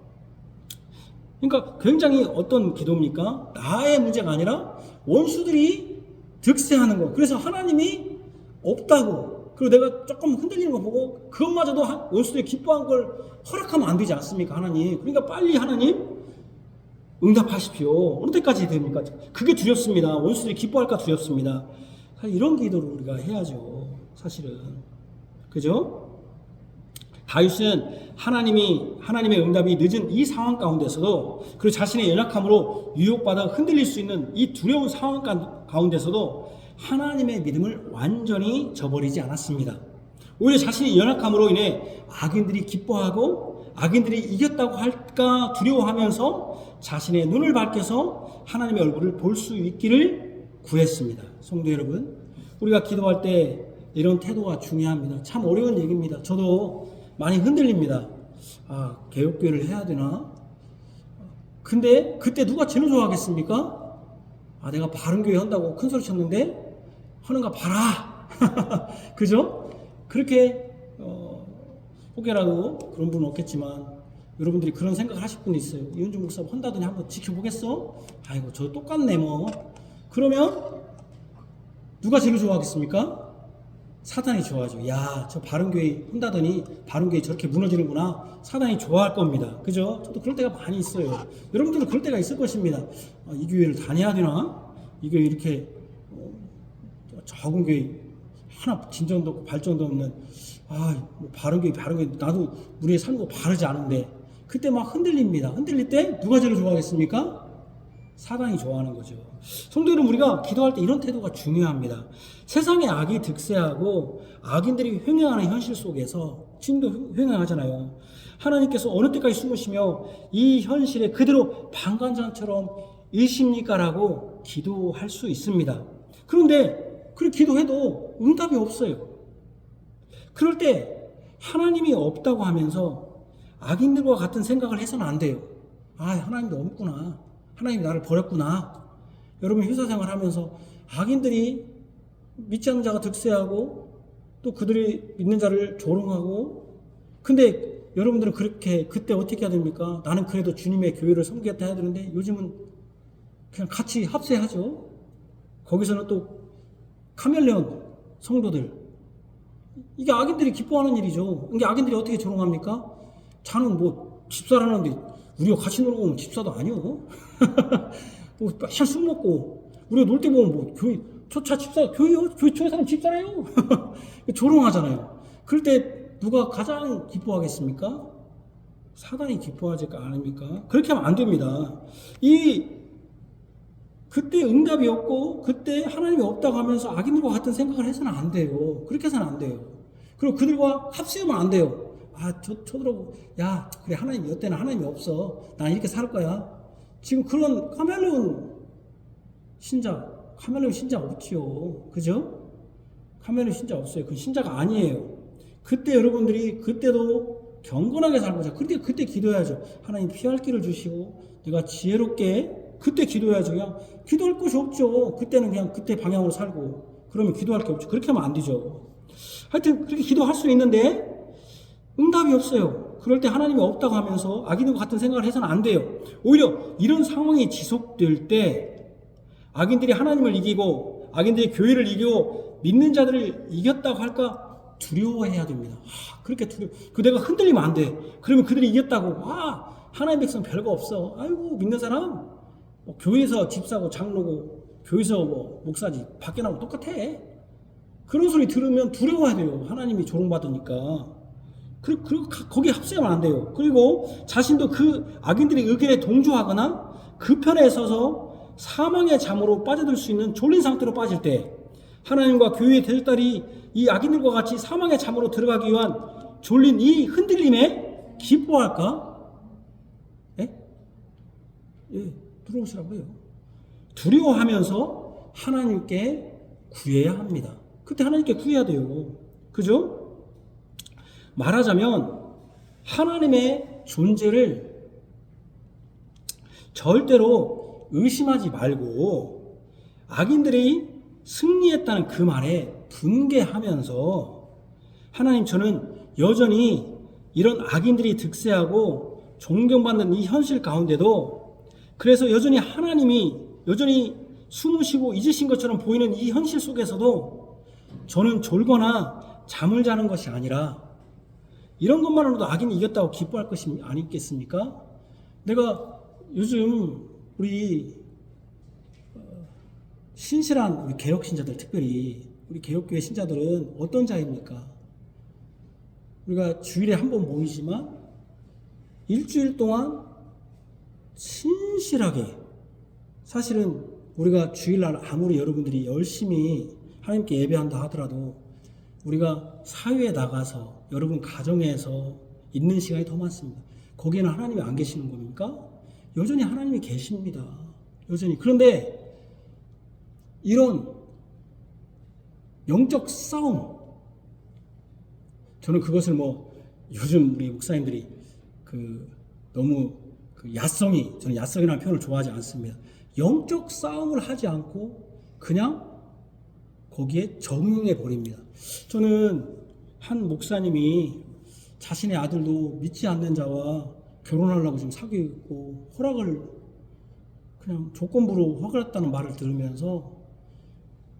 그러니까 굉장히 어떤 기도입니까? 나의 문제가 아니라 원수들이 득세하는 거. 그래서 하나님이 없다고, 그리고 내가 조금 흔들리는 거 보고 그것마저도 원수들이 기뻐한 걸 허락하면 안 되지 않습니까, 하나님? 그러니까 빨리 하나님 응답하십시오. 어느 때까지 됩니까? 그게 두렵습니다. 원수들이 기뻐할까 두렵습니다. 사실 이런 기도를 우리가 해야죠, 사실은. 그죠? 다윗은 하나님의 응답이 늦은 이 상황 가운데서도, 그리고 자신의 연약함으로 유혹받아 흔들릴 수 있는 이 두려운 상황 가운데서도 하나님의 믿음을 완전히 저버리지 않았습니다. 오히려 자신의 연약함으로 인해 악인들이 기뻐하고 악인들이 이겼다고 할까 두려워하면서 자신의 눈을 밝혀서 하나님의 얼굴을 볼 수 있기를 구했습니다. 성도 여러분, 우리가 기도할 때 이런 태도가 중요합니다. 참 어려운 얘기입니다. 저도 많이 흔들립니다. 개혁교회를 해야 되나? 근데 그때 누가 제일 좋아하겠습니까? 내가 바른교회 한다고 큰소리 쳤는데 하는가 봐라. 그죠? 그렇게 혹여라도 그런 분은 없겠지만 여러분들이 그런 생각을 하실 분이 있어요. 이은주 목사 한다더니 한번 지켜보겠어? 아이고, 저 똑같네 뭐. 그러면 누가 제일 좋아하겠습니까? 사단이 좋아하죠. 야, 저 바른교회 한다더니 바른교회 저렇게 무너지는구나. 사단이 좋아할 겁니다. 그죠? 저도 그럴 때가 많이 있어요. 여러분들도 그럴 때가 있을 것입니다. 이 교회를 다녀야 되나? 이 교회 이렇게 적은 교회 하나 진전도 없고 발전도 없는, 뭐 바른교회 나도 우리의 삶도 바르지 않은데, 그때 막 흔들립니다. 흔들릴 때 누가 제일 좋아하겠습니까? 사단이 좋아하는 거죠. 성도 여러분, 우리가 기도할 때 이런 태도가 중요합니다. 세상에 악이 득세하고 악인들이 횡행하는 현실 속에서, 지금도 횡행하잖아요. 하나님께서 어느 때까지 숨으시며 이 현실에 그대로 방관자처럼 일십니까? 라고 기도할 수 있습니다. 그런데 그렇게 기도해도 응답이 없어요. 그럴 때 하나님이 없다고 하면서 악인들과 같은 생각을 해서는 안 돼요. 아, 하나님도 없구나. 하나님이 나를 버렸구나. 여러분 회사생활 하면서 악인들이 믿지 않는 자가 득세하고 또 그들이 믿는 자를 조롱하고, 근데 여러분들은 그렇게 그때 어떻게 해야 됩니까? 나는 그래도 주님의 교회를 섬기겠다 해야 되는데 요즘은 그냥 같이 합세하죠. 거기서는 또 카멜레온 성도들, 이게 악인들이 기뻐하는 일이죠. 이게 악인들이 어떻게 조롱합니까? 자는 뭐 집사라는데 우리가 같이 놀고 오면 집사도 아니요. 뭐 맨날 술 먹고 우리가 놀 때 보면 뭐 교회 저차 집사 교회요? 교회 사람 집사래요. 조롱하잖아요. 그럴 때 누가 가장 기뻐하겠습니까? 사단이 기뻐하지 않습니까? 그렇게 하면 안 됩니다. 그때 응답이 없고 그때 하나님이 없다고 하면서 악인들과 같은 생각을 해서는 안 돼요. 그렇게 해서는 안 돼요. 그리고 그들과 합세하면 안 돼요. 아, 쳐들어보고, 야, 그래, 하나님이 어때나 하나님이 없어. 난 이렇게 살 거야. 지금 그런 카멜레온 신자 없지요. 그죠? 카멜레온 신자 없어요. 그 신자가 아니에요. 그때 여러분들이 그때도 경건하게 살고자. 그때 기도해야죠. 하나님 피할 길을 주시고, 내가 지혜롭게 그때 기도해야죠. 그냥 기도할 것이 없죠. 그때는 그냥 그때 방향으로 살고. 그러면 기도할 게 없죠. 그렇게 하면 안 되죠. 하여튼 그렇게 기도할 수 있는데 응답이 없어요. 그럴 때 하나님이 없다고 하면서 악인과 같은 생각을 해서는 안 돼요. 오히려 이런 상황이 지속될 때 악인들이 하나님을 이기고 악인들이 교회를 이기고 믿는 자들을 이겼다고 할까 두려워해야 됩니다. 그렇게 내가 흔들리면 안 돼. 그러면 그들이 이겼다고 하나님 백성 별거 없어. 아이고 믿는 사람 뭐 교회에서 집사고 장로고 교회에서 뭐 목사지 밖에 나오면 똑같아. 그런 소리 들으면 두려워야 돼요. 하나님이 조롱받으니까. 그리고 거기에 합세하면 안 돼요. 그리고 자신도 그 악인들의 의견에 동조하거나 그 편에 서서 사망의 잠으로 빠져들 수 있는 졸린 상태로 빠질 때 하나님과 교회의 대적들이 이 악인들과 같이 사망의 잠으로 들어가기 위한 졸린 이 흔들림에 기뻐할까? 들어오시라고요. 두려워하면서 하나님께 구해야 합니다. 그때 하나님께 구해야 돼요. 그죠? 말하자면 하나님의 존재를 절대로 의심하지 말고 악인들이 승리했다는 그 말에 분개하면서 하나님, 저는 여전히 이런 악인들이 득세하고 존경받는 이 현실 가운데도 그래서 여전히 하나님이 여전히 숨으시고 잊으신 것처럼 보이는 이 현실 속에서도 저는 졸거나 잠을 자는 것이 아니라 이런 것만으로도 악인이 이겼다고 기뻐할 것이 아니겠습니까? 내가 요즘 우리 신실한 우리 개혁신자들, 특별히 우리 개혁교회 신자들은 어떤 자입니까? 우리가 주일에 한 번 모이지만 일주일 동안 신실하게, 사실은 우리가 주일날 아무리 여러분들이 열심히 하나님께 예배한다 하더라도 우리가 사회에 나가서 여러분 가정에서 있는 시간이 더 많습니다. 거기에는 하나님이 안 계시는 겁니까? 여전히 하나님이 계십니다. 여전히. 그런데 이런 영적 싸움, 저는 그것을 요즘 우리 목사님들이 너무 저는 야성이라는 표현을 좋아하지 않습니다. 영적 싸움을 하지 않고 그냥 거기에 적응해 버립니다. 저는 한 목사님이 자신의 아들도 믿지 않는 자와 결혼하려고 지금 사귀고 허락을 그냥 조건부로 허락했다는 말을 들으면서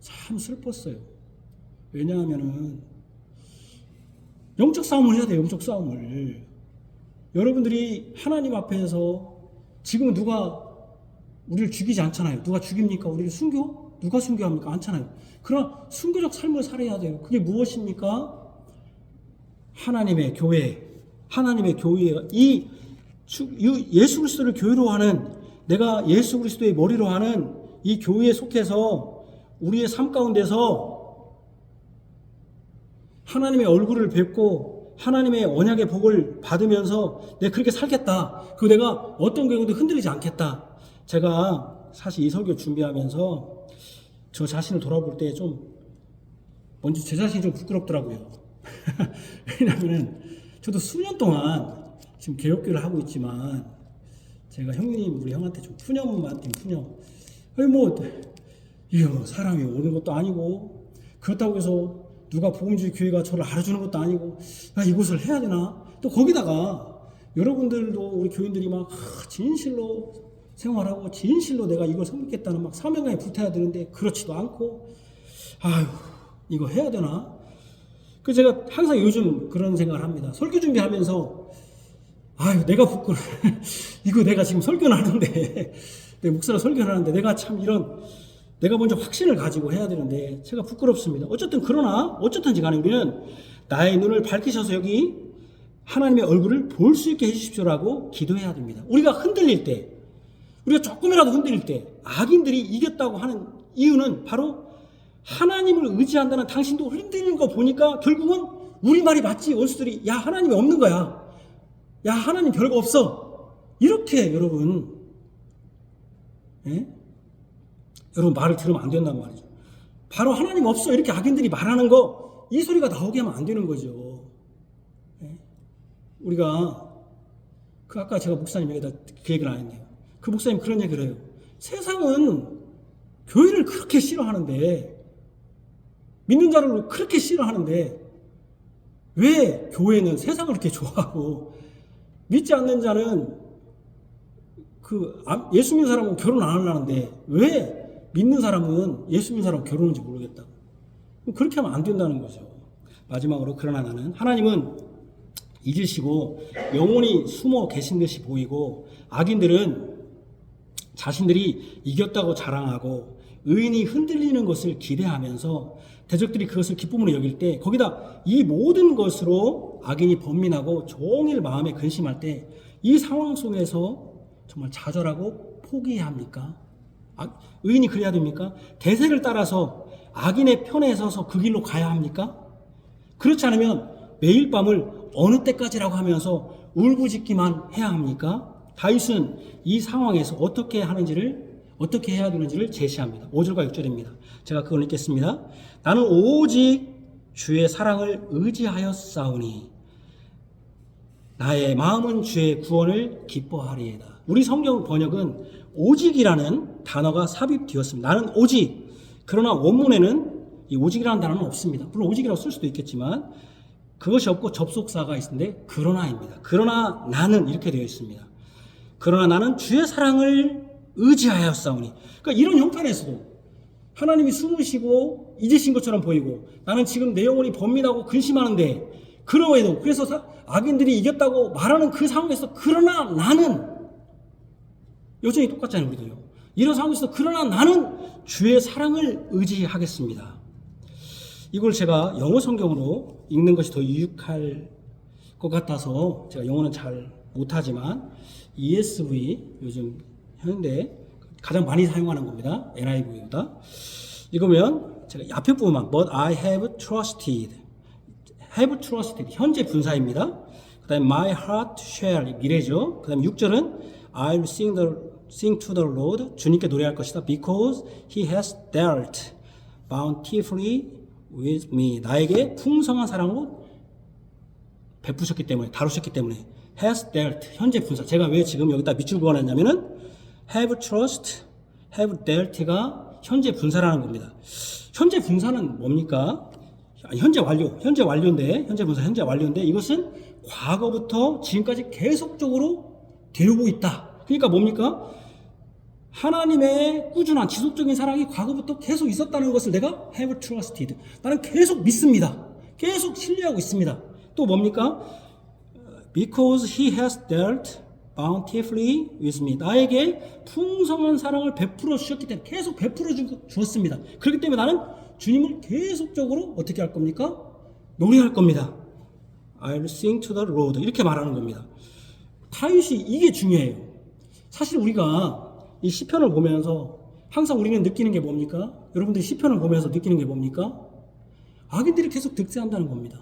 참 슬펐어요. 왜냐하면은 영적 싸움을 해야 돼요. 영적 싸움을. 여러분들이 하나님 앞에서 지금 누가 우리를 죽이지 않잖아요. 누가 죽입니까? 우리를 순교? 누가 순교합니까? 않잖아요. 그러나 순교적 삶을 살아야 돼요. 그게 무엇입니까? 하나님의 교회, 이 예수 그리스도를 교회로 하는, 내가 예수 그리스도의 머리로 하는 이 교회에 속해서 우리의 삶 가운데서 하나님의 얼굴을 뵙고 하나님의 언약의 복을 받으면서 내가 그렇게 살겠다. 그리고 내가 어떤 경우도 흔들리지 않겠다. 제가 사실 이 설교 준비하면서 저 자신을 돌아볼 때 좀 먼저 제 자신이 좀 부끄럽더라고요. 왜냐하면 저도 수년 동안 지금 개혁교를 하고 있지만 제가 형님 우리 형한테 좀 푸념 많대 푸념. 아니 뭐 이게 뭐 사람이 오는 것도 아니고 그렇다고 해서 누가 복음주의 교회가 저를 알아주는 것도 아니고 나 이곳을 해야 되나? 또 거기다가 여러분들도 우리 교인들이 막 진실로 생활하고 진실로 내가 이걸 섬기겠다는 막 사명감에 붙어야 되는데 그렇지도 않고 아유 이거 해야 되나? 그 제가 항상 요즘 그런 생각을 합니다. 설교 준비하면서 아유 내가 부끄러워. 이거 내가 지금 설교를 하는데 내 목사로 설교를 하는데 내가 참 이런 내가 먼저 확신을 가지고 해야 되는데 제가 부끄럽습니다. 어쨌든 그러나 어쨌든지 간에 우리는 나의 눈을 밝히셔서 여기 하나님의 얼굴을 볼 수 있게 해주십시오라고 기도해야 됩니다. 우리가 흔들릴 때 우리가 조금이라도 흔들릴 때 악인들이 이겼다고 하는 이유는 바로 하나님을 의지한다는 당신도 흔들리는 거 보니까 결국은 우리 말이 맞지. 원수들이 야 하나님이 없는 거야. 야 하나님 별거 없어. 이렇게 여러분 여러분 말을 들으면 안 된단 말이죠. 바로 하나님 없어 이렇게 악인들이 말하는 거 이 소리가 나오게 하면 안 되는 거죠. 우리가 그 아까 제가 목사님에게다 그 얘기를 안 했네요. 그 목사님 그런 얘기를 해요. 세상은 교회를 그렇게 싫어하는데 믿는 자를 그렇게 싫어하는데 왜 교회는 세상을 그렇게 좋아하고 믿지 않는 자는 예수 믿는 사람은 결혼 안 하려는데 왜 믿는 사람은 예수 믿는 사람은 결혼하는지 모르겠다. 그렇게 하면 안 된다는 거죠. 마지막으로 그러나 나는 하나님은 잊으시고 영원히 숨어 계신 듯이 보이고 악인들은 자신들이 이겼다고 자랑하고 의인이 흔들리는 것을 기대하면서 대적들이 그것을 기쁨으로 여길 때 거기다 이 모든 것으로 악인이 번민하고 종일 마음에 근심할 때 이 상황 속에서 정말 좌절하고 포기해야 합니까? 의인이 그래야 됩니까? 대세를 따라서 악인의 편에 서서 그 길로 가야 합니까? 그렇지 않으면 매일 밤을 어느 때까지라고 하면서 울부짖기만 해야 합니까? 다윗은 이 상황에서 어떻게 해야 되는지를 제시합니다. 5절과 6절입니다. 제가 그걸 읽겠습니다. 나는 오직 주의 사랑을 의지하여 싸우니 나의 마음은 주의 구원을 기뻐하리이다. 우리 성경 번역은 오직이라는 단어가 삽입되었습니다. 나는 오직. 그러나 원문에는 이 오직이라는 단어는 없습니다. 물론 오직이라고 쓸 수도 있겠지만 그것이 없고 접속사가 있는데 그러나입니다. 그러나 나는 이렇게 되어 있습니다. 그러나 나는 주의 사랑을 의지하여 싸우니. 그러니까 이런 형편에서도 하나님이 숨으시고 잊으신 것처럼 보이고 나는 지금 내 영혼이 번민하고 근심하는데 그러해도 그래서 악인들이 이겼다고 말하는 그 상황에서 그러나 나는 여전히 똑같잖아요. 우리도요. 이런 상황에서 그러나 나는 주의 사랑을 의지하겠습니다. 이걸 제가 영어 성경으로 읽는 것이 더 유익할 것 같아서 제가 영어는 잘 못하지만 ESV 요즘 현대 가장 많이 사용하는 겁니다. NIV보다. 읽으면 제가 앞에 부분만 But I have trusted 현재 분사입니다. 그 다음에 my heart shall 미래죠. 그 다음에 6절은 I'll sing to the Lord 주님께 노래할 것이다. Because he has dealt bountifully with me 나에게 풍성한 사랑으로 베푸셨기 때문에 다루셨기 때문에 has dealt 현재 분사 제가 왜 지금 여기다 밑줄 그어놨냐면은 have trust, have dealt가 현재 분사라는 겁니다. 현재 분사는 뭡니까? 현재 완료인데 현재 분사 현재 완료인데 이것은 과거부터 지금까지 계속적으로 되고 있다. 그러니까 뭡니까? 하나님의 꾸준한 지속적인 사랑이 과거부터 계속 있었다는 것을 내가 have trusted. 나는 계속 믿습니다. 계속 신뢰하고 있습니다. 또 뭡니까? Because he has dealt bountifully with me. 나에게 풍성한 사랑을 베풀어 주셨기 때문에 계속 베풀어 주었습니다. 그렇기 때문에 나는 주님을 계속적으로 어떻게 할 겁니까? 노래할 겁니다. I'll sing to the Lord. 이렇게 말하는 겁니다. 다윗이 이게 중요해요. 사실 우리가 이 시편을 보면서 항상 우리는 느끼는 게 뭡니까? 여러분들이 시편을 보면서 느끼는 게 뭡니까? 악인들이 계속 득세한다는 겁니다.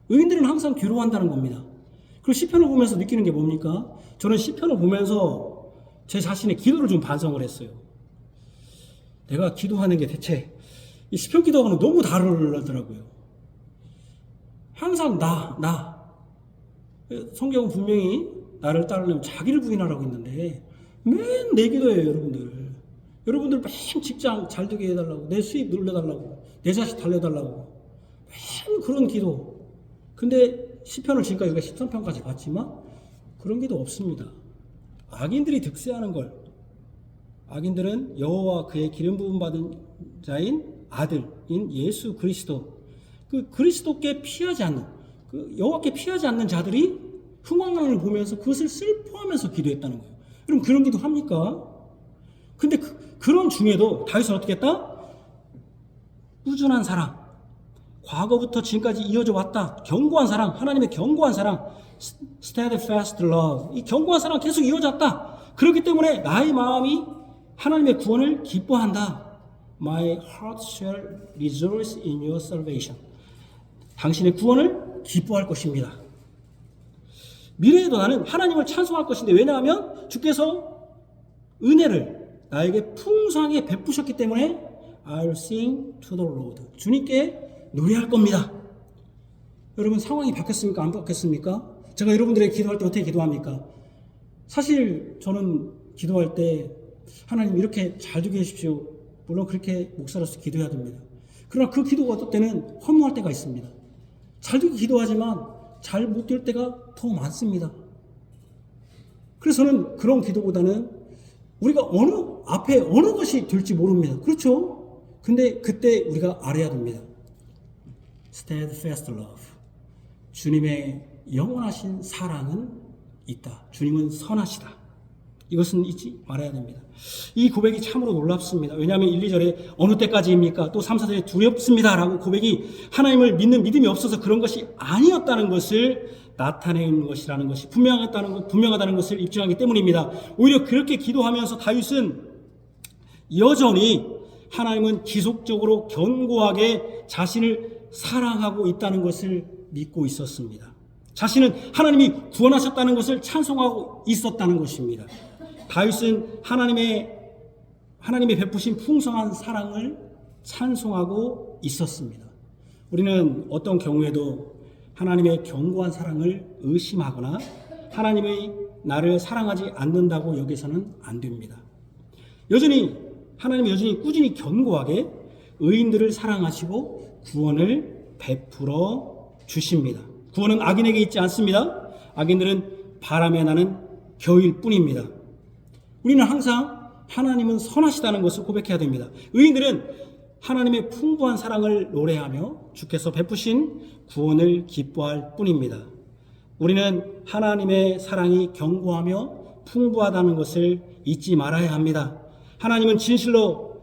의인들은 항상 괴로워한다는 겁니다. 그리고 시편을 보면서 느끼는 게 뭡니까? 저는 시편을 보면서 제 자신의 기도를 좀 반성을 했어요. 내가 기도하는 게 대체 이 시편 기도하고는 너무 다르더라고요. 항상 나. 성경은 분명히 나를 따르려면 자기를 부인하라고 했는데 맨 내 기도예요, 여러분들. 여러분들 맨 직장 잘 되게 해달라고, 내 수입 늘려달라고, 내 자식 달려달라고 맨 그런 기도. 근데 시편을 지금까지 우리가 13편까지 봤지만 그런 기도 없습니다. 악인들이 득세하는 걸, 악인들은 여호와 그의 기름 부음 받은 자인 아들인 예수 그리스도, 그 그리스도께 피하지 않는, 그 여호와께 피하지 않는 자들이 흥황을 보면서 그것을 슬퍼하면서 기도했다는 거예요. 그럼 그런 기도 합니까? 근데 그런 중에도 다윗은 어떻게 했다? 꾸준한 사랑, 과거부터 지금까지 이어져 왔다. 견고한 사랑, 하나님의 견고한 사랑, steadfast love, 이 견고한 사랑 계속 이어졌다. 그렇기 때문에 나의 마음이 하나님의 구원을 기뻐한다. My heart shall rejoice in your salvation. 당신의 구원을 기뻐할 것입니다. 미래에도 나는 하나님을 찬송할 것인데, 왜냐하면 주께서 은혜를 나에게 풍성하게 베푸셨기 때문에 I'll sing to the Lord. 주님께 노래할 겁니다. 여러분, 상황이 바뀌었습니까? 안 바뀌었습니까? 제가 여러분들에게 기도할 때 어떻게 기도합니까? 사실 저는 기도할 때 하나님 이렇게 잘 되게 해주십시오. 물론 그렇게 목사로서 기도해야 됩니다. 그러나 그 기도가 어떨 때는 허무할 때가 있습니다. 잘 되게 기도하지만 잘 못 될 때가 더 많습니다. 그래서 저는 그런 기도보다는 우리가 앞에 어느 것이 될지 모릅니다. 그렇죠? 근데 그때 우리가 알아야 됩니다. Steadfast love. 주님의 영원하신 사랑은 있다. 주님은 선하시다. 이것은 잊지 말아야 됩니다. 이 고백이 참으로 놀랍습니다. 왜냐하면 1, 2절에 어느 때까지입니까? 또 3, 4절에 두렵습니다 라고 고백이 하나님을 믿는 믿음이 없어서 그런 것이 아니었다는 것을 나타내는 것이라는 것이 분명하다는 것을 입증하기 때문입니다. 오히려 그렇게 기도하면서 다윗은 여전히 하나님은 지속적으로 견고하게 자신을 사랑하고 있다는 것을 믿고 있었습니다. 자신은 하나님이 구원하셨다는 것을 찬송하고 있었다는 것입니다. 다윗은 하나님의 베푸신 풍성한 사랑을 찬송하고 있었습니다. 우리는 어떤 경우에도 하나님의 견고한 사랑을 의심하거나 하나님의 나를 사랑하지 않는다고 여기서는 안 됩니다. 하나님은 여전히 꾸준히 견고하게 의인들을 사랑하시고 구원을 베풀어 주십니다. 구원은 악인에게 있지 않습니다. 악인들은 바람에 나는 겨일 뿐입니다. 우리는 항상 하나님은 선하시다는 것을 고백해야 됩니다. 의인들은 하나님의 풍부한 사랑을 노래하며 주께서 베푸신 구원을 기뻐할 뿐입니다. 우리는 하나님의 사랑이 견고하며 풍부하다는 것을 잊지 말아야 합니다. 하나님은 진실로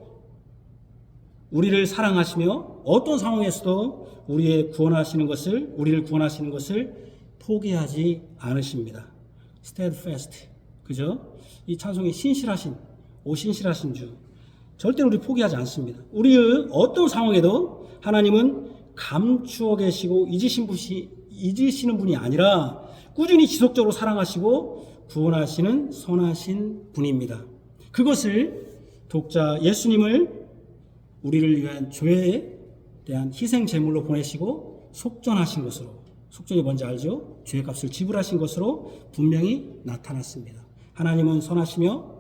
우리를 사랑하시며 어떤 상황에서도 우리를 구원하시는 것을 포기하지 않으십니다. steadfast. 그죠? 이 찬송이 신실하신 주. 절대로 우리 포기하지 않습니다. 우리의 어떤 상황에도 하나님은 감추어 계시고 잊으시는 분이 아니라 꾸준히 지속적으로 사랑하시고 구원하시는 선하신 분입니다. 그것을 독자 예수님을 우리를 위한 죄에 대한 희생 제물로 보내시고 속전하신 것으로, 속전이 뭔지 알죠? 죄의 값을 지불하신 것으로 분명히 나타났습니다. 하나님은 선하시며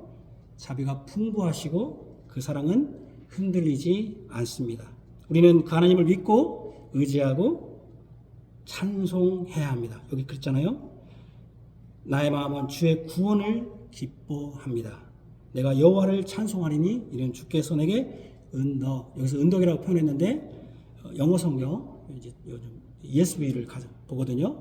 자비가 풍부하시고 그 사랑은 흔들리지 않습니다. 우리는 그 하나님을 믿고 의지하고 찬송해야 합니다. 여기 그랬잖아요. 나의 마음은 주의 구원을 기뻐합니다. 내가 여호와를 찬송하리니 이는 주께서 내게 은덕, 여기서 은덕이라고 표현했는데 영어 성경 이제 요즘 ESV를 보거든요.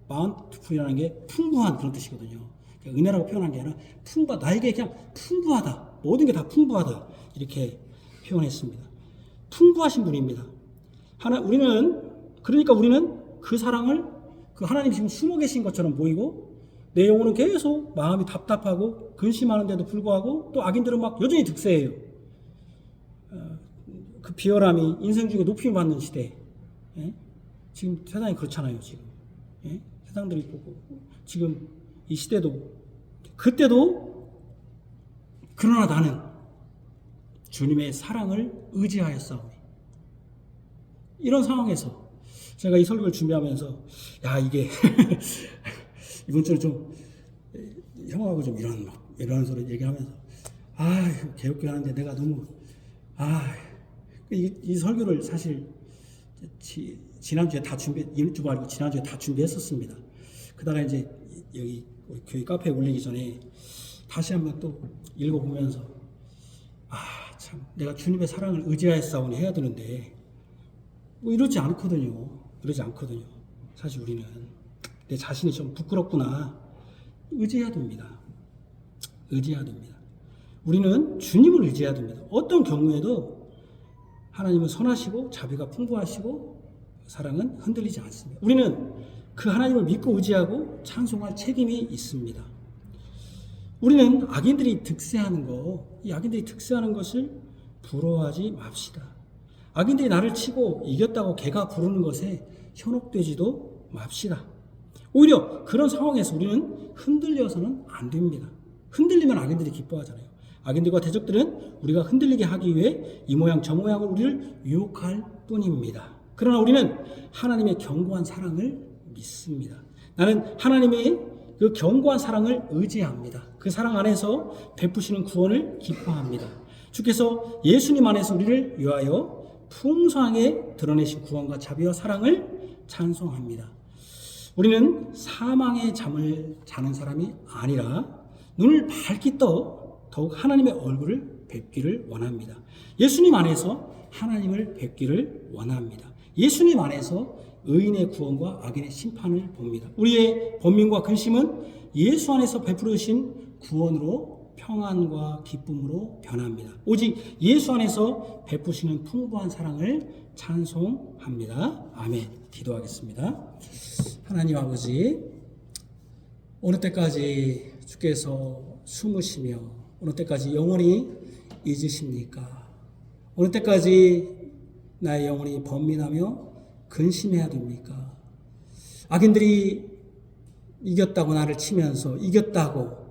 bountifully라는 게 풍부한 그런 뜻이거든요. 그러니까 은혜라고 표현한 게 아니라 나에게 그냥 풍부하다, 모든 게 다 풍부하다 이렇게 표현했습니다. 풍부하신 분입니다. 우리는 그 사랑을 그 하나님 지금 숨어 계신 것처럼 보이고 내 영혼은 계속 마음이 답답하고 근심하는데도 불구하고 또 악인들은 막 여전히 득세해요. 그 비열함이 인생 중에 높임을 받는 시대. 예? 지금 세상이 그렇잖아요. 지금 예? 세상들이 보고 지금 이 시대도 그때도 그러나 나는 주님의 사랑을 의지하였사오니. 이런 상황에서 제가 이 설교를 준비하면서 야 이게 이번 주는 좀 형하고 좀 이런 소리 얘기하면서 개혁교 하는데 내가 너무 이 설교를 사실 지난주에 다 이주 말고 지난주에 다 준비했었습니다. 그다가 이제 여기 우리 교회 카페에 올리기 전에 다시 한번 또 읽어보면서 참 내가 주님의 사랑을 의지하였사오니 해야 되는데 뭐 이러지 않거든요. 사실 우리는 내 자신이 좀 부끄럽구나. 의지해야 됩니다. 우리는 주님을 의지해야 됩니다. 어떤 경우에도 하나님은 선하시고 자비가 풍부하시고 사랑은 흔들리지 않습니다. 우리는 그 하나님을 믿고 의지하고 찬송할 책임이 있습니다. 우리는 악인들이 득세하는 것을 부러워하지 맙시다. 악인들이 나를 치고 이겼다고 개가 부르는 것에 현혹되지도 맙시다. 오히려 그런 상황에서 우리는 흔들려서는 안 됩니다. 흔들리면 악인들이 기뻐하잖아요. 악인들과 대적들은 우리가 흔들리게 하기 위해 이 모양 저 모양으로 우리를 유혹할 뿐입니다. 그러나 우리는 하나님의 견고한 사랑을 믿습니다. 나는 하나님의 그 견고한 사랑을 의지합니다. 그 사랑 안에서 베푸시는 구원을 기뻐합니다. 주께서 예수님 안에서 우리를 위하여 풍성하게 드러내신 구원과 자비와 사랑을 찬송합니다. 우리는 사망의 잠을 자는 사람이 아니라 눈을 밝게 떠 더욱 하나님의 얼굴을 뵙기를 원합니다. 예수님 안에서 하나님을 뵙기를 원합니다. 예수님 안에서 의인의 구원과 악인의 심판을 봅니다. 우리의 번민과 근심은 예수 안에서 베풀으신 구원으로 평안과 기쁨으로 변합니다. 오직 예수 안에서 베푸시는 풍부한 사랑을 찬송합니다. 아멘. 기도하겠습니다. 하나님 아버지, 어느 때까지 주께서 숨으시며 어느 때까지 영원히 잊으십니까? 어느 때까지 나의 영혼이 번민하며 근심해야 됩니까? 악인들이 이겼다고 나를 치면서 이겼다고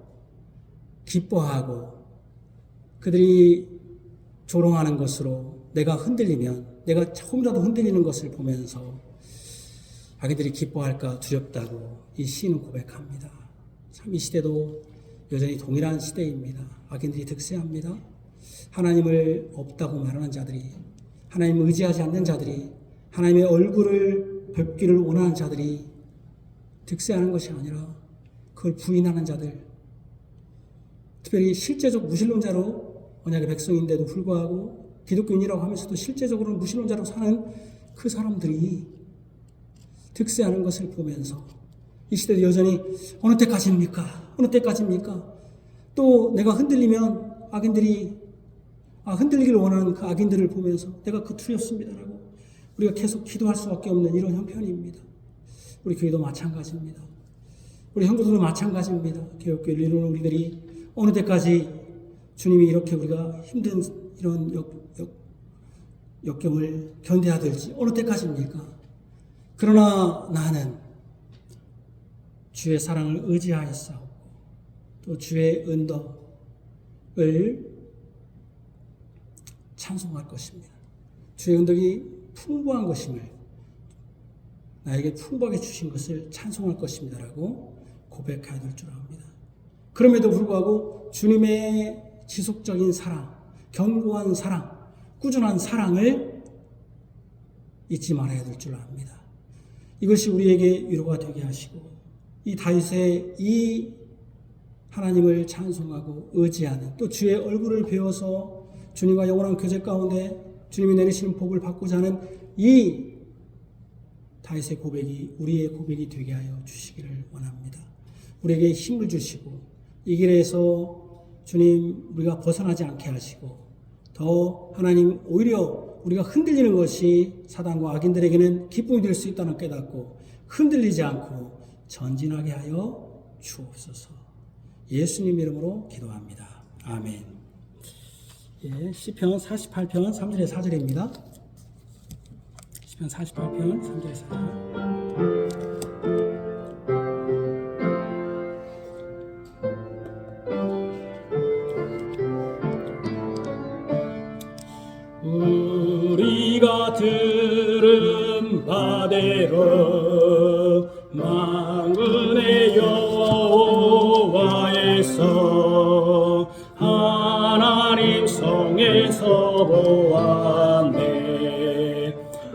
기뻐하고 그들이 조롱하는 것으로 내가 흔들리면 내가 조금이라도 흔들리는 것을 보면서 악인들이 기뻐할까 두렵다고 이 시인은 고백합니다. 참 이 시대도 여전히 동일한 시대입니다. 악인들이 득세합니다. 하나님을 없다고 말하는 자들이, 하나님을 의지하지 않는 자들이, 하나님의 얼굴을 뵙기를 원하는 자들이 득세하는 것이 아니라 그걸 부인하는 자들, 특별히 실제적 무신론자로 언약의 백성인데도 불구하고 기독교인이라고 하면서도 실제적으로는 무신론자로 사는 그 사람들이 득세하는 것을 보면서 이 시대도 여전히 어느 때까지입니까? 또 내가 흔들리면 악인들이 흔들리기를 원하는 그 악인들을 보면서 내가 그 두렵습니다라고 우리가 계속 기도할 수밖에 없는 이런 형편입니다. 우리 교회도 마찬가지입니다. 우리 형제들도 마찬가지입니다. 개혁교회를 이루는 우리들이 어느 때까지 주님이 이렇게 우리가 힘든 이런 역경을 견뎌야 될지 어느 때까지입니까? 그러나 나는 주의 사랑을 의지하였사오고 또 주의 은덕을 찬송할 것입니다. 주의 은덕이 풍부한 것임을, 나에게 풍부하게 주신 것을 찬송할 것입니다라고 고백해야 될 줄 압니다. 그럼에도 불구하고 주님의 지속적인 사랑, 견고한 사랑, 꾸준한 사랑을 잊지 말아야 될 줄 압니다. 이것이 우리에게 위로가 되게 하시고 이 다윗의 이 하나님을 찬송하고 의지하는, 또 주의 얼굴을 배워서 주님과 영원한 교제 가운데 주님이 내리시는 복을 받고자 하는 이 다윗의 고백이 우리의 고백이 되게 하여 주시기를 원합니다. 우리에게 힘을 주시고 이 길에서 주님 우리가 벗어나지 않게 하시고, 더 하나님 오히려 우리가 흔들리는 것이 사단과 악인들에게는 기쁨이 될 수 있다는 깨닫고 흔들리지 않고 전진하게 하여 주옵소서. 예수님 이름으로 기도합니다. 아멘. 시편 48편 3절에 4절입니다. 시편 48편 3절에 4절. 우리가 들은 바대로 만군의 여호와에서 하나님 성에서 보았네.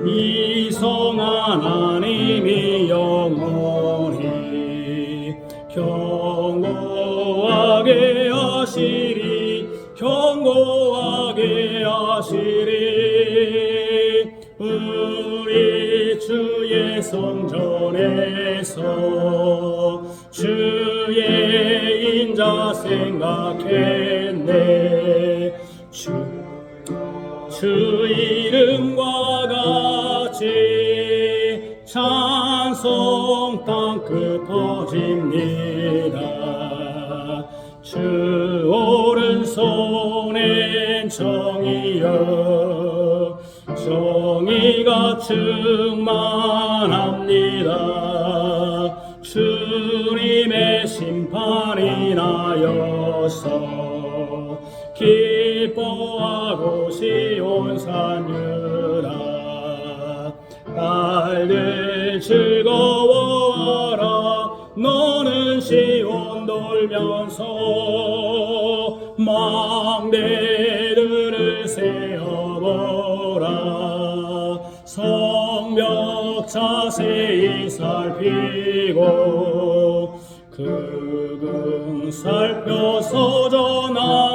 이 성 하나님이 영원히 경고하게 하시리, 경고하게 하시리. 우리 주의 성전에서 주의 인자 생각했네. 주 이름과 같이 찬송 땅끝 퍼집니다. 주 오른손엔 정의여, 정의가 충만합니다. 주님의 심판이 나여서 기뻐하고 시온산 유다, 딸들 즐거워하라. 너는 시온 돌면서 망대들을 세어보라. 성벽 자세히 살피고 그금 살펴서 전하